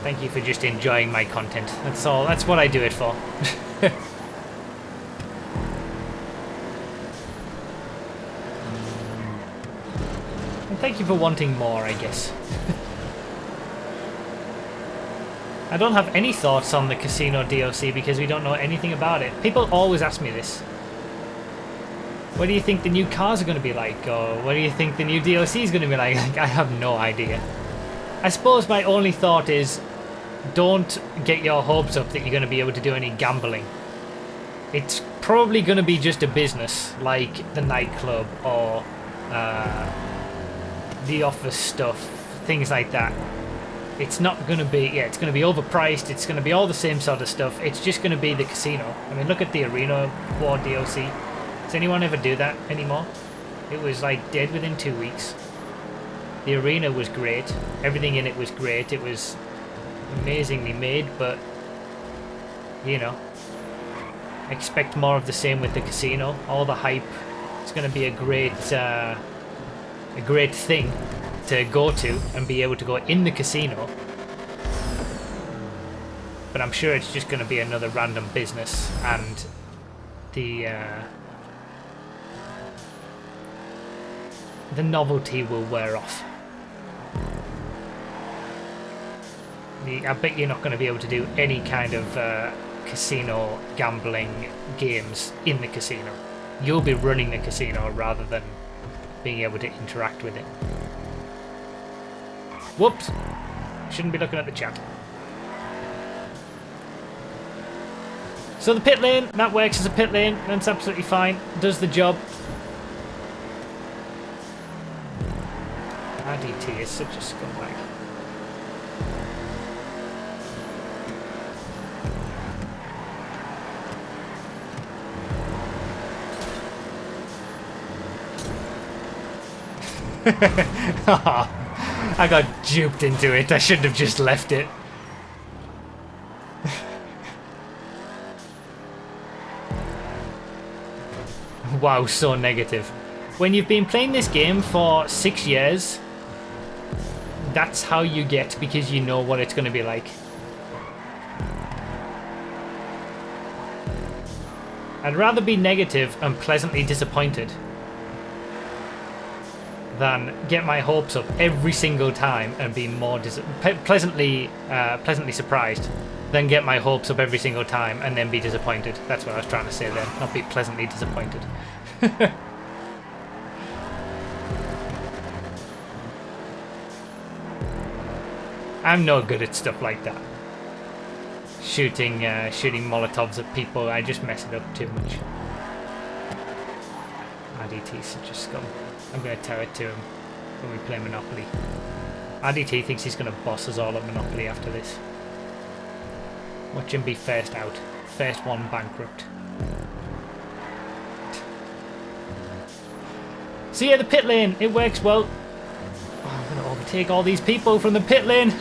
Thank you for just enjoying my content. That's all. That's what I do it for. And thank you for wanting more, I guess. I don't have any thoughts on the casino DLC because we don't know anything about it. People always ask me this. What do you think the new cars are going to be like? Or what do you think the new DLC is going to be like? I have no idea. I suppose my only thought is don't get your hopes up that you're going to be able to do any gambling. It's probably going to be just a business like the nightclub or the office stuff, things like that. It's not going to be, yeah, it's going to be overpriced. It's going to be all the same sort of stuff. It's just going to be the casino. I mean, look at the Arena War DLC. Does anyone ever do that anymore? It was like dead within 2 weeks. The arena was great. Everything in it was great. It was amazingly made, but you know, expect more of the same with the casino. All the hype. It's going to be a great thing to go to and be able to go in the casino. But I'm sure it's just going to be another random business, and the novelty will wear off. I bet you're not going to be able to do any kind of casino gambling games in the casino. You'll be running the casino rather than being able to interact with it. Whoops! Shouldn't be looking at the chat. So the pit lane, that works as a pit lane. That's absolutely fine. Does the job. RDT is such a scumbag. I got duped into it. I shouldn't have just left it. Wow, so negative. When you've been playing this game for 6 years, that's how you get, because you know what it's going to be like. I'd rather be negative and pleasantly disappointed than get my hopes up every single time and be more pleasantly surprised, than get my hopes up every single time and then be disappointed. That's what I was trying to say there, not be pleasantly disappointed. I'm no good at stuff like that. Shooting Molotovs at people, I just mess it up too much. RDT's such a scum. I'm going to tell it to him when we play Monopoly. RDT thinks he's going to boss us all at Monopoly after this. Watch him be first out. First one bankrupt. So yeah, the pit lane, it works well. Oh, I'm going to overtake all these people from the pit lane.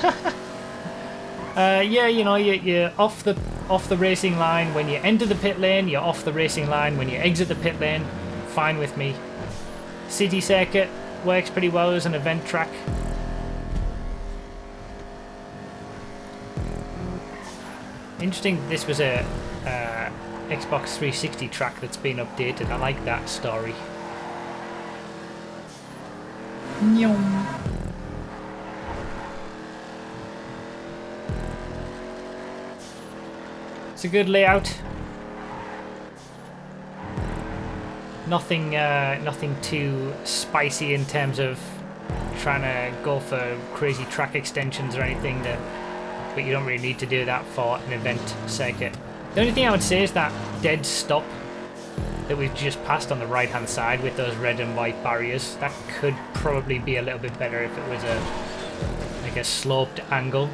Yeah, you know, you're off the racing line when you enter the pit lane. You're off the racing line when you exit the pit lane. Fine with me. City circuit works pretty well as an event track. Interesting that this was a Xbox 360 track that's been updated. I like that story. It's a good layout. Nothing too spicy in terms of trying to go for crazy track extensions or anything, but you don't really need to do that for an event circuit. The only thing I would say is that dead stop that we've just passed on the right hand side with those red and white barriers, that could probably be a little bit better if it was like a sloped angle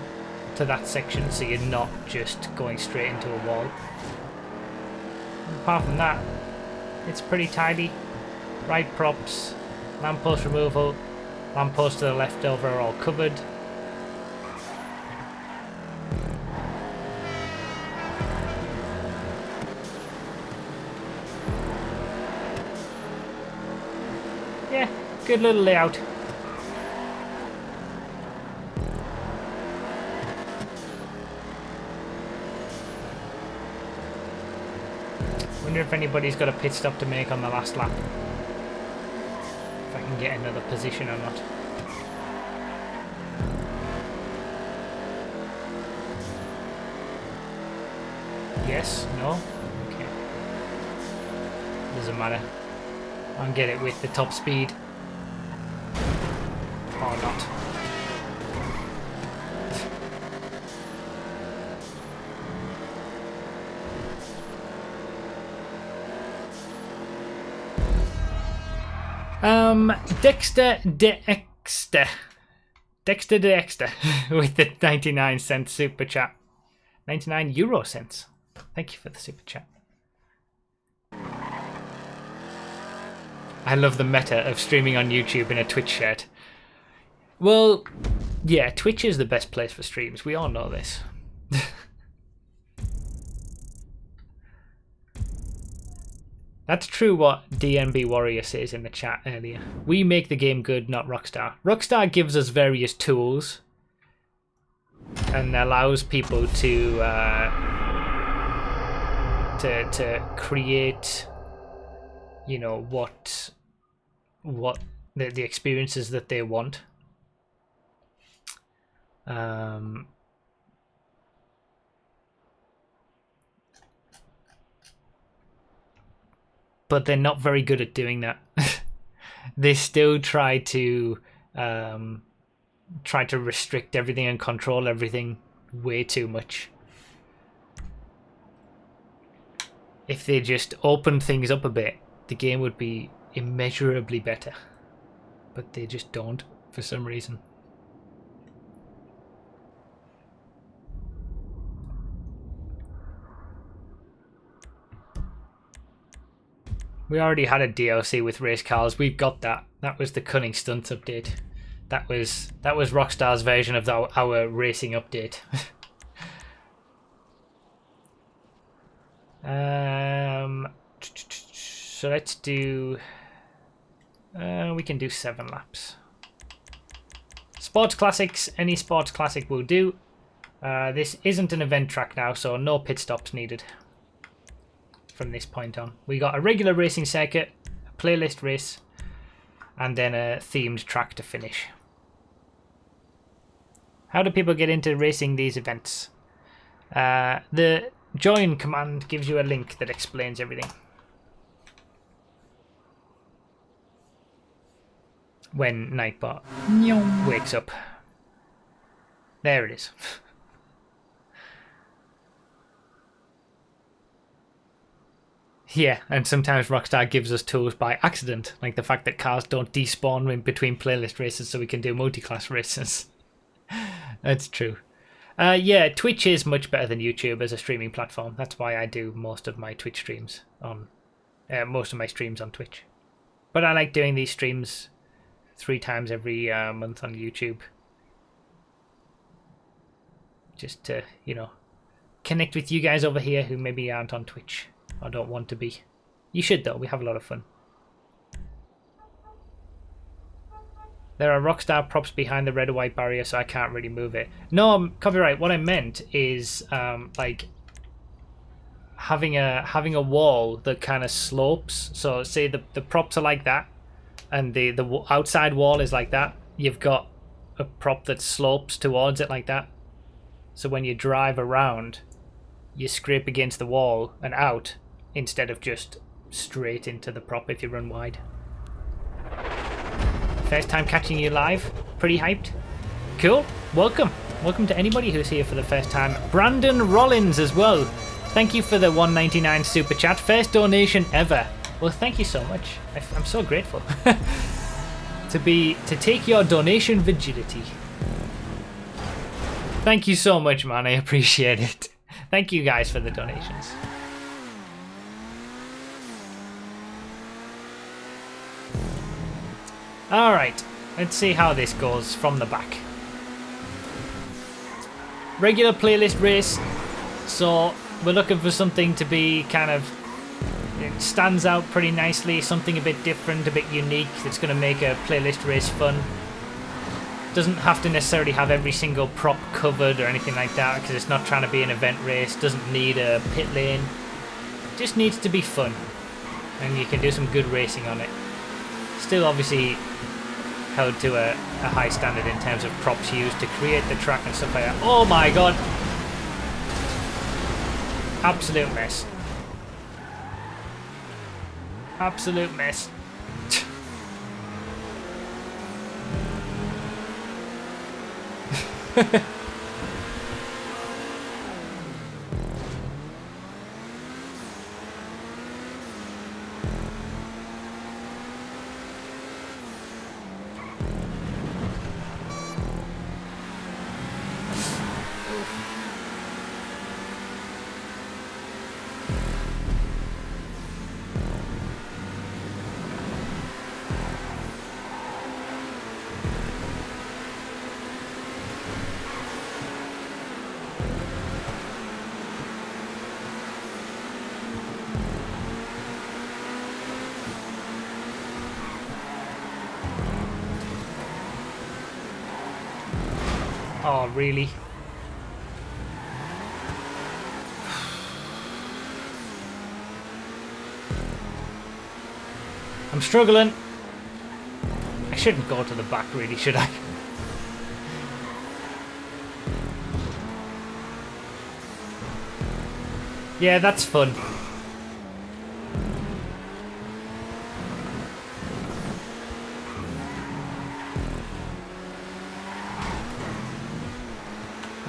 to that section, so you're not just going straight into a wall. Apart from that, it's pretty tidy. Right props, lamppost removal, lamppost to the left over are all covered. Yeah, good little layout. Wonder if anybody's got a pit stop to make on the last lap. If I can get another position or not. Yes? No? Okay. Doesn't matter. I can get it with the top speed. Or not. Dexter De Dexter. Dexter Dexter with the 99-cent super chat. 99 euro cents. Thank you for the super chat. I love the meta of streaming on YouTube in a Twitch shirt. Well, yeah, Twitch is the best place for streams. We all know this. That's true what DNB Warrior says in the chat earlier. We make the game good, not Rockstar. Rockstar gives us various tools and allows people to create, you know, what the experiences that they want. But they're not very good at doing that. They still try to restrict everything and control everything way too much. If they just opened things up a bit, the game would be immeasurably better. But they just don't, for some reason. We already had a DLC with race cars. We've got that. That was the Cunning Stunts update. That was Rockstar's version of our racing update. So let's do. We can do 7 laps. Sports classics. Any sports classic will do. This isn't an event track now, so no pit stops needed. From this point on, we got a regular racing circuit, a playlist race, and then a themed track to finish. How do people get into racing these events? The join command gives you a link that explains everything. When Nightbot wakes up. There it is. Yeah, and sometimes Rockstar gives us tools by accident, like the fact that cars don't despawn in between playlist races so we can do multi-class races. That's true. Yeah, Twitch is much better than YouTube as a streaming platform. That's why I do most of my Twitch streams on... most of my streams on Twitch. But I like doing these streams 3 times every month on YouTube. Just to, you know, connect with you guys over here who maybe aren't on Twitch. I don't want to be. You should though, we have a lot of fun. There are Rockstar props behind the red or white barrier, so I can't really move it. No, copyright, what I meant is like having a wall that kind of slopes. So say the props are like that and the outside wall is like that. You've got a prop that slopes towards it like that. So when you drive around, you scrape against the wall and out, instead of just straight into the prop if you run wide. First time catching you live. Pretty hyped. Cool. Welcome. Welcome to anybody who's here for the first time. Brandon Rollins as well. Thank you for the $1.99 super chat. First donation ever. Well, thank you so much. I'm so grateful. to take your donation virginity. Thank you so much, man. I appreciate it. Thank you guys for the donations. Alright, let's see how this goes from the back. Regular playlist race, so we're looking for something to be kind of, it stands out pretty nicely, something a bit different, a bit unique, that's going to make a playlist race fun. Doesn't have to necessarily have every single prop covered or anything like that, because it's not trying to be an event race, doesn't need a pit lane, just needs to be fun, and you can do some good racing on it. Still obviously held to a high standard in terms of props used to create the track and stuff like that. Oh my god! Absolute mess. Absolute mess. Oh, really? I'm struggling. I shouldn't go to the back, really, should I? Yeah, that's fun.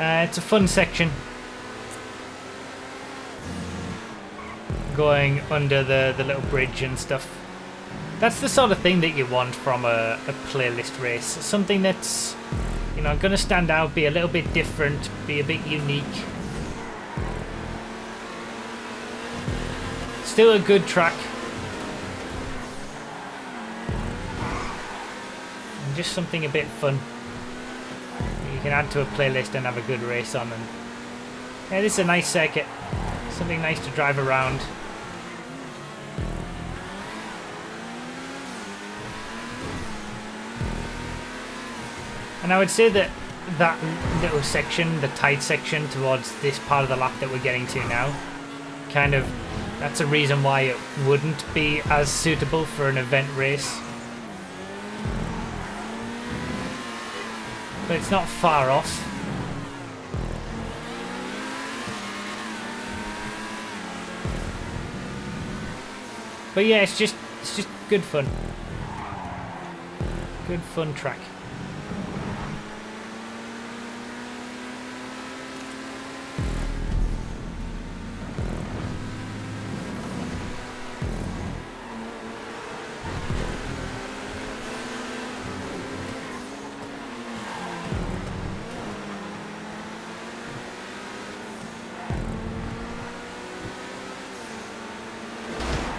It's a fun section. Going under the little bridge and stuff. That's the sort of thing that you want from a playlist race. Something that's, you know, going to stand out, be a little bit different, be a bit unique. Still a good track. And just something a bit fun. You can add to a playlist and have a good race on. And yeah, this is a nice circuit. Something nice to drive around. And I would say that that little section, the tight section towards this part of the lap that we're getting to now, kind of, that's a reason why it wouldn't be as suitable for an event race. But it's not far off. But yeah, it's just good fun. Good fun track.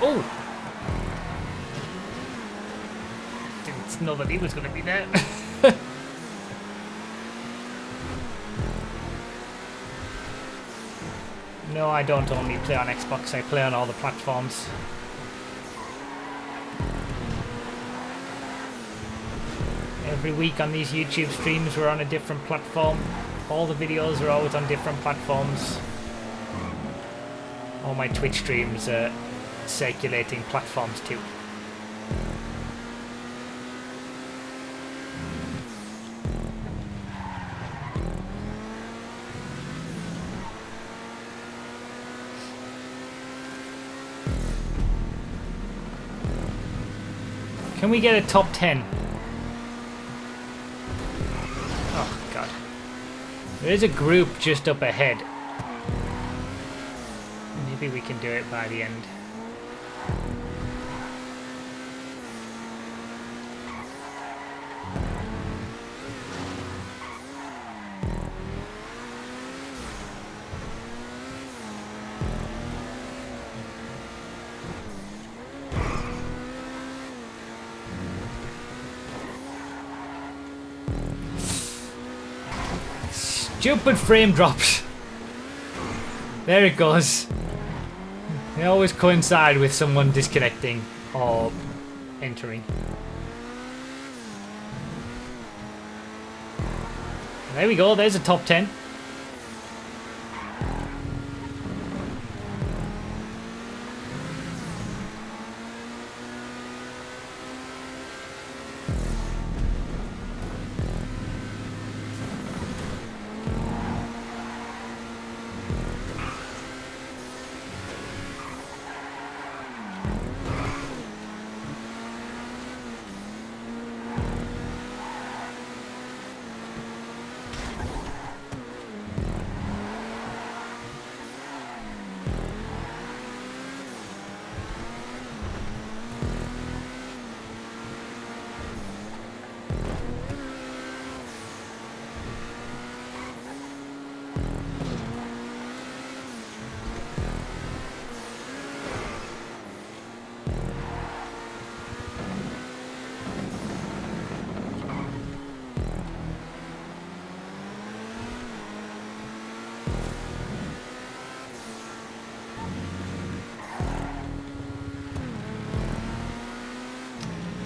Oh! Didn't know that he was going to be there. No, I don't only play on Xbox, I play on all the platforms. Every week on these YouTube streams we're on a different platform. All the videos are always on different platforms. All my Twitch streams are circulating platforms too. Can we get a top 10? Oh god. There is a group just up ahead. Maybe we can do it by the end. Stupid frame drops. There it goes. They always coincide with someone disconnecting or entering. There we go, there's a top 10.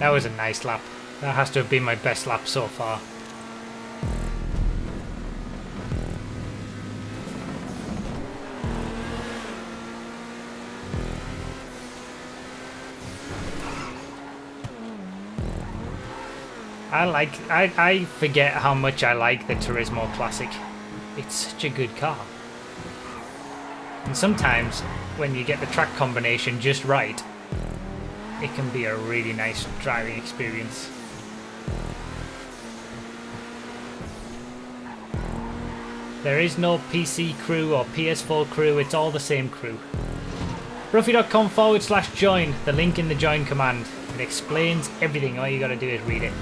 That was a nice lap. That has to have been my best lap so far. I forget how much I like the Turismo Classic. It's such a good car. And sometimes, when you get the track combination just right, it can be a really nice driving experience. There is no PC crew or PS4 crew, it's all the same crew. Ruffy.com/join, the link in the join command. It explains everything, all you gotta do is read it.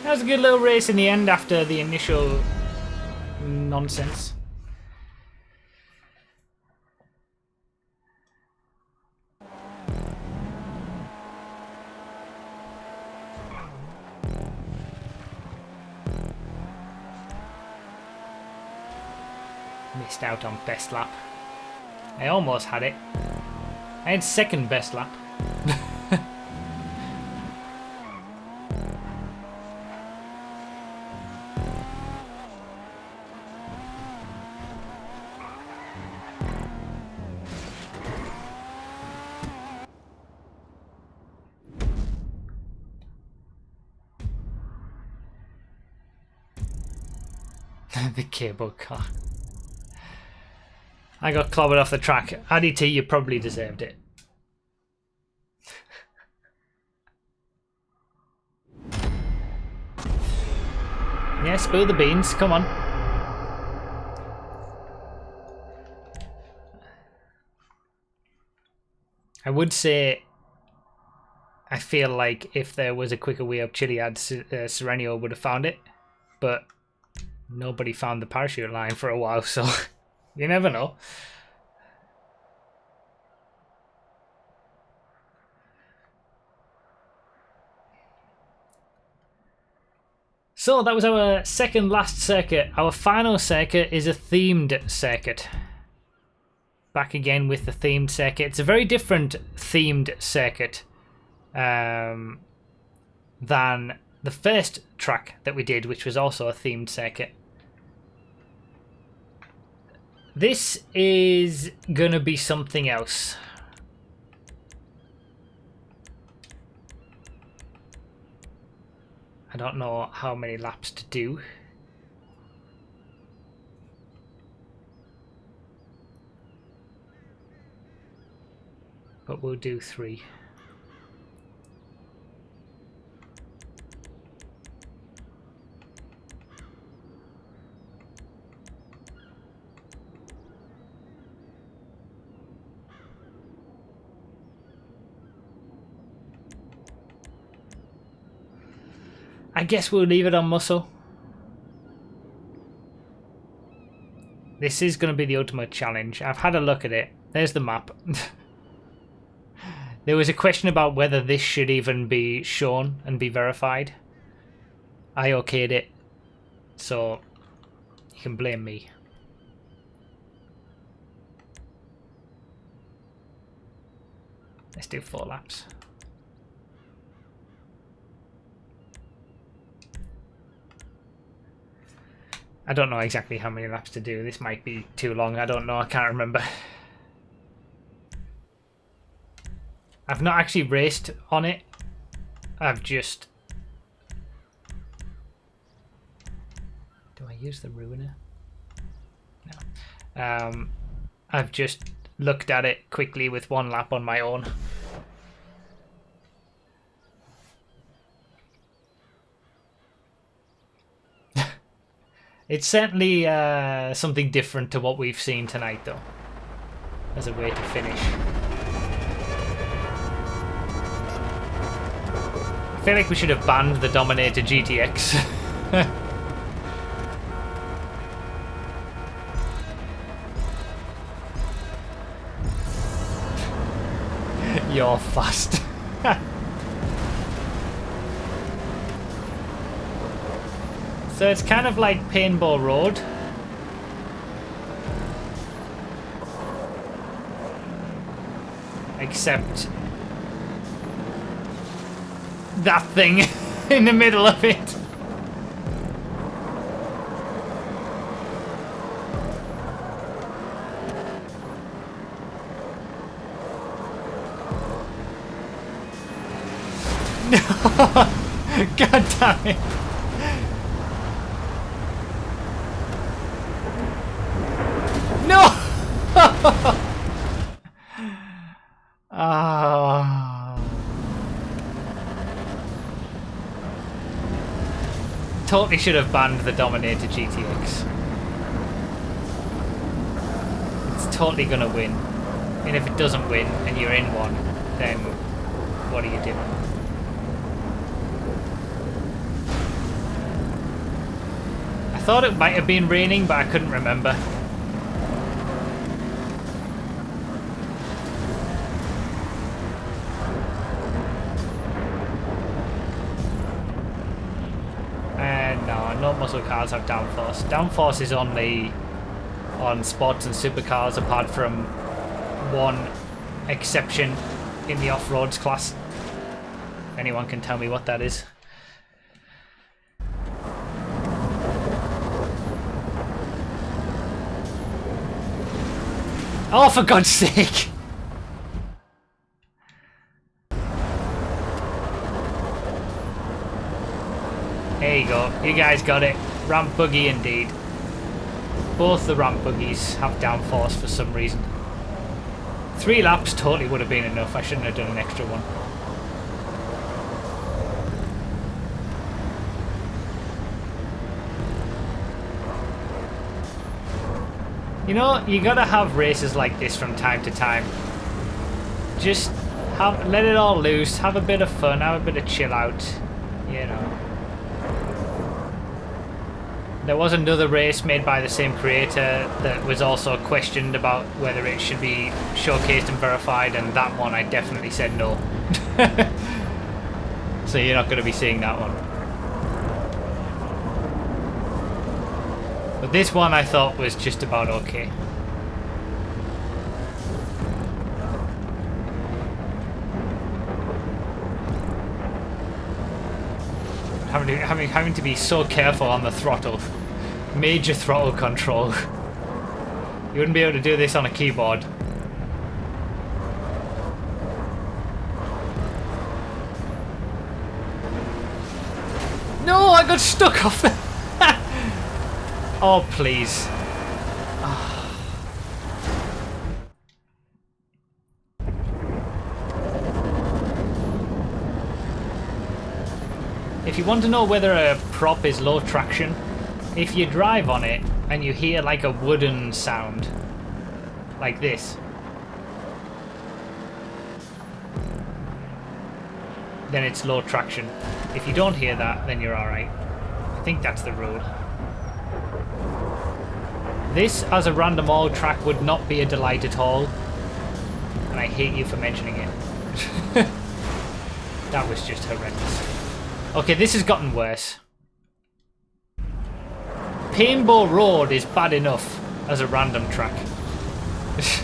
That was a good little race in the end after the initial nonsense. Missed out on best lap. I almost had it. I had second best lap. The cable car. I got clobbered off the track. ADT, you probably deserved it. Yeah, spill the beans. Come on. I would say I feel like if there was a quicker way up Chiliad, Serenio would have found it. But nobody found the parachute line for a while, so you never know. So that was our second last circuit. Our final circuit is a themed circuit. Back again with the themed circuit. It's a very different themed circuit than the first track that we did, which was also a themed circuit. This is gonna be something else. I don't know how many laps to do. But we'll do 3. I guess we'll leave it on muscle. This is going to be the ultimate challenge. I've had a look at it. There's the map. There was a question about whether this should even be shown and be verified. I okayed it, so you can blame me. Let's do 4 laps. I don't know exactly how many laps to do. This might be too long. I don't know. I can't remember. I've not actually raced on it. I've just... Do I use the ruiner? No. I've just looked at it quickly with 1 lap on my own. It's certainly something different to what we've seen tonight, though, as a way to finish. I feel like we should have banned the Dominator GTX. You're fast. So it's kind of like Paintball Road. Except that thing in the middle of it. No! God damn it! No! Ah. Totally should have banned the Dominator GTX. It's totally gonna win. And if it doesn't win and you're in one, then what are you doing? I thought it might have been raining, but I couldn't remember. No muscle cars have downforce. Downforce is only on sports and supercars, apart from one exception in the off-roads class. Anyone can tell me what that is? Oh, for God's sake! There you go. You guys got it. Ramp buggy indeed. Both the ramp buggies have downforce for some reason. 3 laps totally would have been enough. I shouldn't have done an extra one. You know, you gotta have races like this from time to time. Just let it all loose, have a bit of fun, have a bit of chill out, you know. There was another race made by the same creator that was also questioned about whether it should be showcased and verified, and that one I definitely said no. So you're not going to be seeing that one. But this one I thought was just about okay. Having to be so careful on the throttle. Major throttle control. You wouldn't be able to do this on a keyboard. No, I got stuck off the... Oh, please. If you want to know whether a prop is low traction, if you drive on it and you hear like a wooden sound, like this, then it's low traction. If you don't hear that, then you're alright. I think that's the rule. This, as a random oil track, would not be a delight at all, and I hate you for mentioning it. That was just horrendous. Okay, this has gotten worse. Paintball Road is bad enough as a random track. It's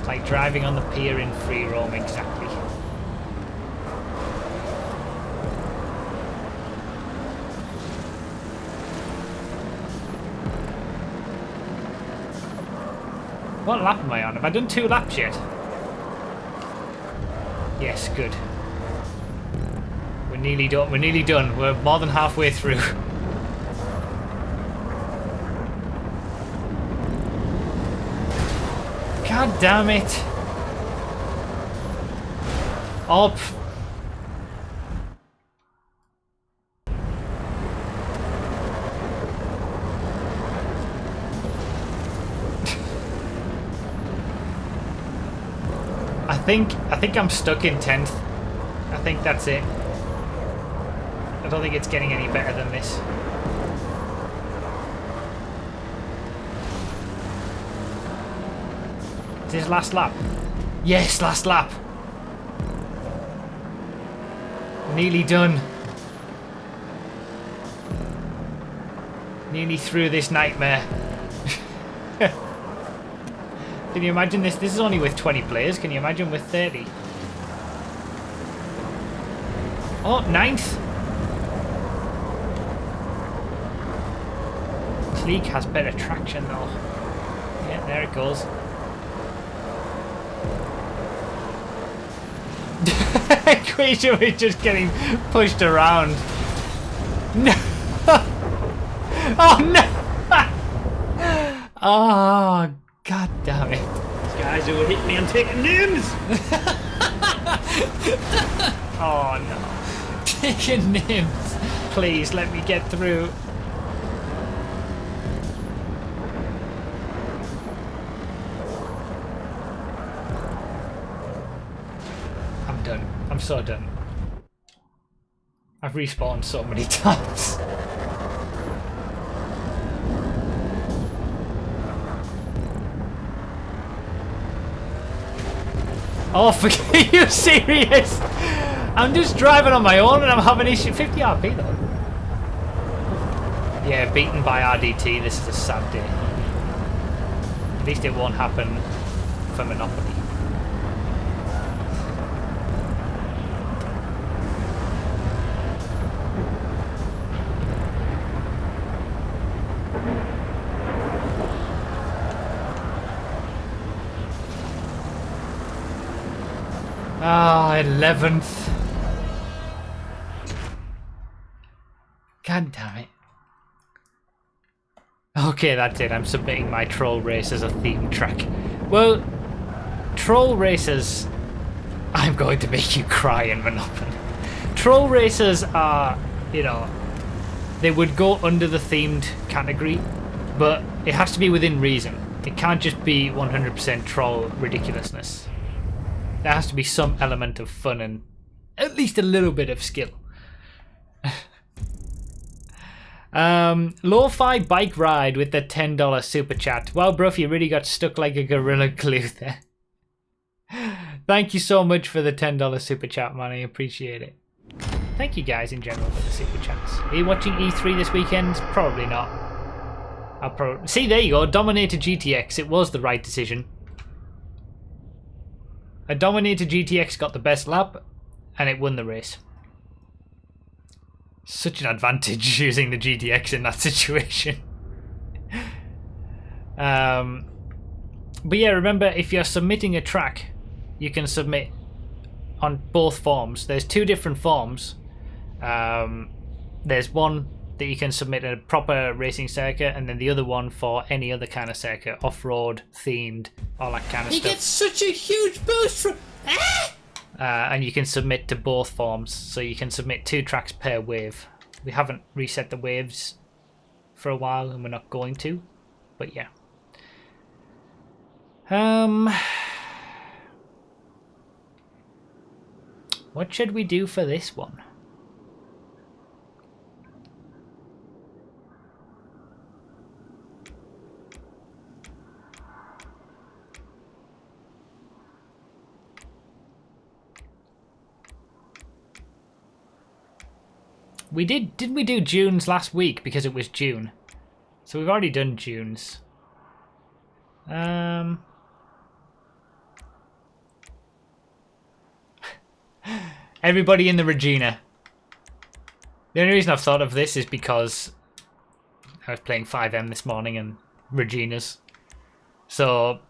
like driving on the pier in free roam, exactly. What lap am I on? Have I done 2 laps yet? Yes, good. We're nearly done. We're nearly done. We're more than halfway through. God damn it. Up. I think I'm stuck in 10th. I think that's it. I don't think it's getting any better than this. Is this last lap? Yes, last lap. Nearly done. Nearly through this nightmare. Can you imagine this? This is only with 20 players. Can you imagine with 30? Oh, 9th. This league has better traction though. Yeah, there it goes. Quasia is just getting pushed around. No! Oh no! Oh, god damn it. These guys who hit me, I'm taking names! Oh no. Taking names. Please let me get through. I'm done. I'm so done. I've respawned so many times. Oh, are you serious? I'm just driving on my own and I'm having issue. 50 RP though. Yeah, beaten by RDT. This is a sad day. At least it won't happen for Monopoly. Ah, 11th. God damn it. Okay, that's it. I'm submitting my troll race as a theme track. Well, troll races... I'm going to make you cry in Monopoly. Troll races are, you know, they would go under the themed category, but it has to be within reason. It can't just be 100% troll ridiculousness. There has to be some element of fun and at least a little bit of skill. Lo-fi bike ride with the $10 super chat. Wow, bruv, you really got stuck like a gorilla glue there. Thank you so much for the $10 super chat, man. I appreciate it. Thank you guys in general for the super chats. Are you watching E3 this weekend? Probably not. See, there you go. Dominator GTX. It was the right decision. A Dominator GTX got the best lap, and it won the race. Such an advantage using the GTX in that situation. But yeah, remember, if you're submitting a track, you can submit on both forms. There's two different forms. There's one that you can submit a proper racing circuit, and then the other one for any other kind of circuit, off-road, themed, all that kind of stuff. He gets such a huge boost from... And you can submit to both forms, so you can submit 2 tracks per wave. We haven't reset the waves for a while, and we're not going to, but yeah. What should we do for this one? Didn't we do June's last week because it was June? So we've already done June's. Everybody in the Regina. The only reason I've thought of this is because I was playing 5M this morning and Regina's. So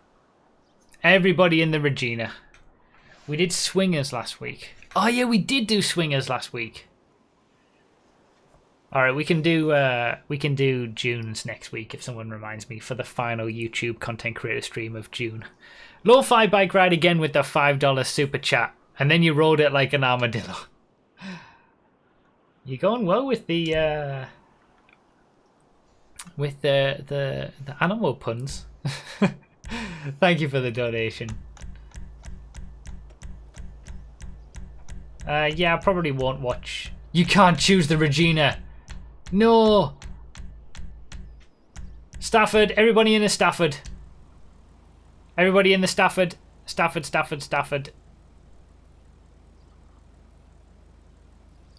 everybody in the Regina. We did Swingers last week. Oh yeah, we did do Swingers last week. All right, we can do June's next week if someone reminds me for the final YouTube content creator stream of June. Lo-fi bike ride again with the $5 super chat, and then you rode it like an armadillo. You're going well with the animal puns. Thank you for the donation. Yeah, I probably won't watch. You can't choose the Regina. No! Stafford, everybody in the Stafford. Everybody in the Stafford. Stafford.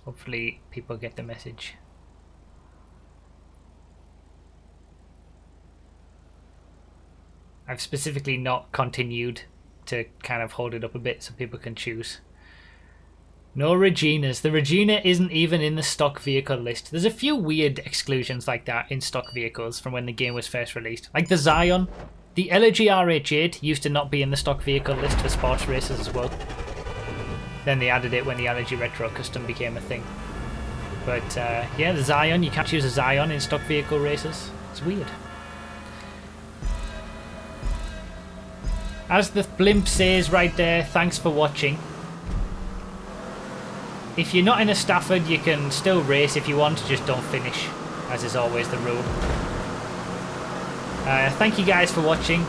Hopefully people get the message. I've specifically not continued to kind of hold it up a bit so people can choose. No Reginas. The Regina isn't even in the stock vehicle list. There's a few weird exclusions like that in stock vehicles from when the game was first released. Like the Zion. The Elegy RH8 used to not be in the stock vehicle list for sports races as well. Then they added it when the Elegy Retro Custom became a thing. But yeah, the Zion, you can't choose a Zion in stock vehicle races. It's weird. As the blimp says right there, thanks for watching. If you're not in a Stafford, you can still race if you want, just don't finish, as is always the rule. Thank you guys for watching.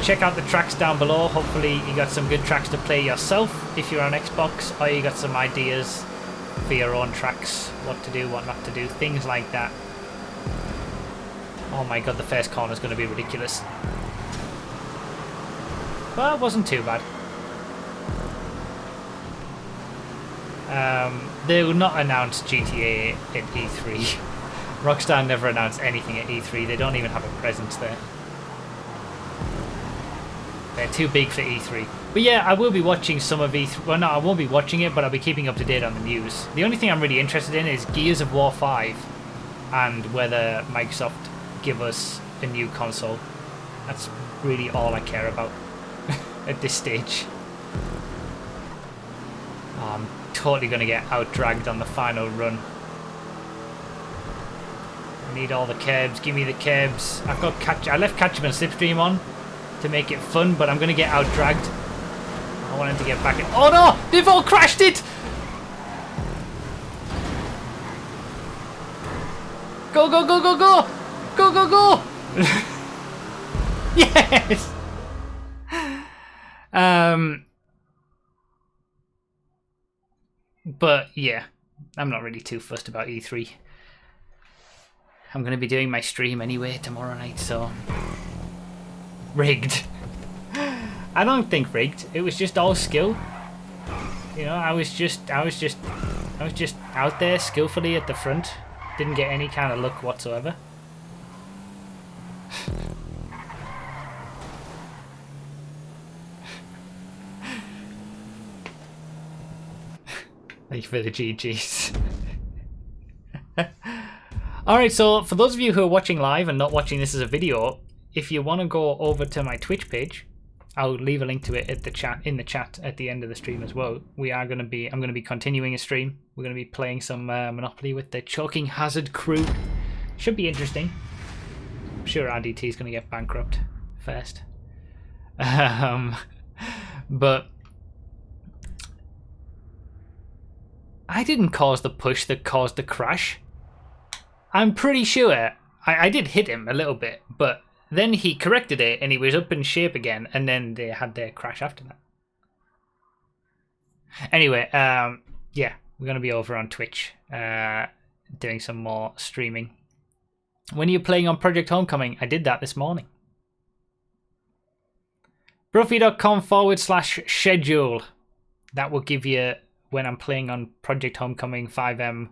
Check out the tracks down below. Hopefully you got some good tracks to play yourself if you're on Xbox, or you got some ideas for your own tracks, what to do, what not to do, things like that. Oh my god, the first corner is going to be ridiculous. But it wasn't too bad. They will not announce GTA at E3. Rockstar never announced anything at E3. They don't even have a presence there. They're too big for E3. But yeah, I will be watching some of E3. Well, no, I won't be watching it, but I'll be keeping up to date on the news. The only thing I'm really interested in is Gears of War 5 and whether Microsoft give us a new console. That's really all I care about at this stage. Oh, I'm totally going to get out-dragged on the final run. I need all the curbs. Give me the curbs. I've got I left Catch-Up and Slipstream on to make it fun, but I'm going to get out-dragged. I want him to get back in. Oh no! They've all crashed it! Go, go, go, go, go! Go, go, go! Yes! But yeah, I'm not really too fussed about E3. I'm going to be doing my stream anyway tomorrow night, so... Rigged. I don't think rigged. It was just all skill. You know, I was just out there skillfully at the front. Didn't get any kind of luck whatsoever. Thank you for the GGs. Alright, so for those of you who are watching live and not watching this as a video, if you want to go over to my Twitch page, I'll leave a link to it at the chat in the chat at the end of the stream as well. I'm going to be continuing a stream. We're going to be playing some Monopoly with the Choking Hazard crew. Should be interesting. I'm sure RDT is going to get bankrupt first. But I didn't cause the push that caused the crash. I'm pretty sure I did hit him a little bit, but then he corrected it and he was up in shape again, and then they had their crash after that. Anyway, yeah, we're going to be over on Twitch doing some more streaming. When you're playing on Project Homecoming, I did that this morning. Bruffy.com/schedule. That will give you when I'm playing on Project Homecoming 5M.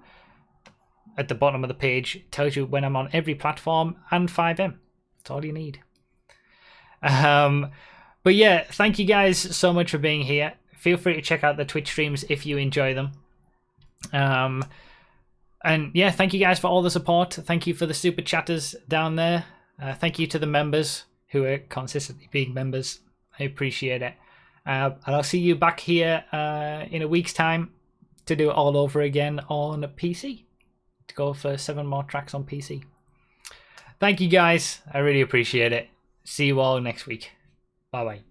At the bottom of the page, it tells you when I'm on every platform and 5M. That's all you need. But yeah, thank you guys so much for being here. Feel free to check out the Twitch streams if you enjoy them. And yeah, thank you guys for all the support. Thank you for the super chatters down there. Thank you to the members who are consistently being members. I appreciate it. And I'll see you back here in a week's time to do it all over again on PC. To go for 7 more tracks on PC. Thank you guys. I really appreciate it. See you all next week. Bye bye.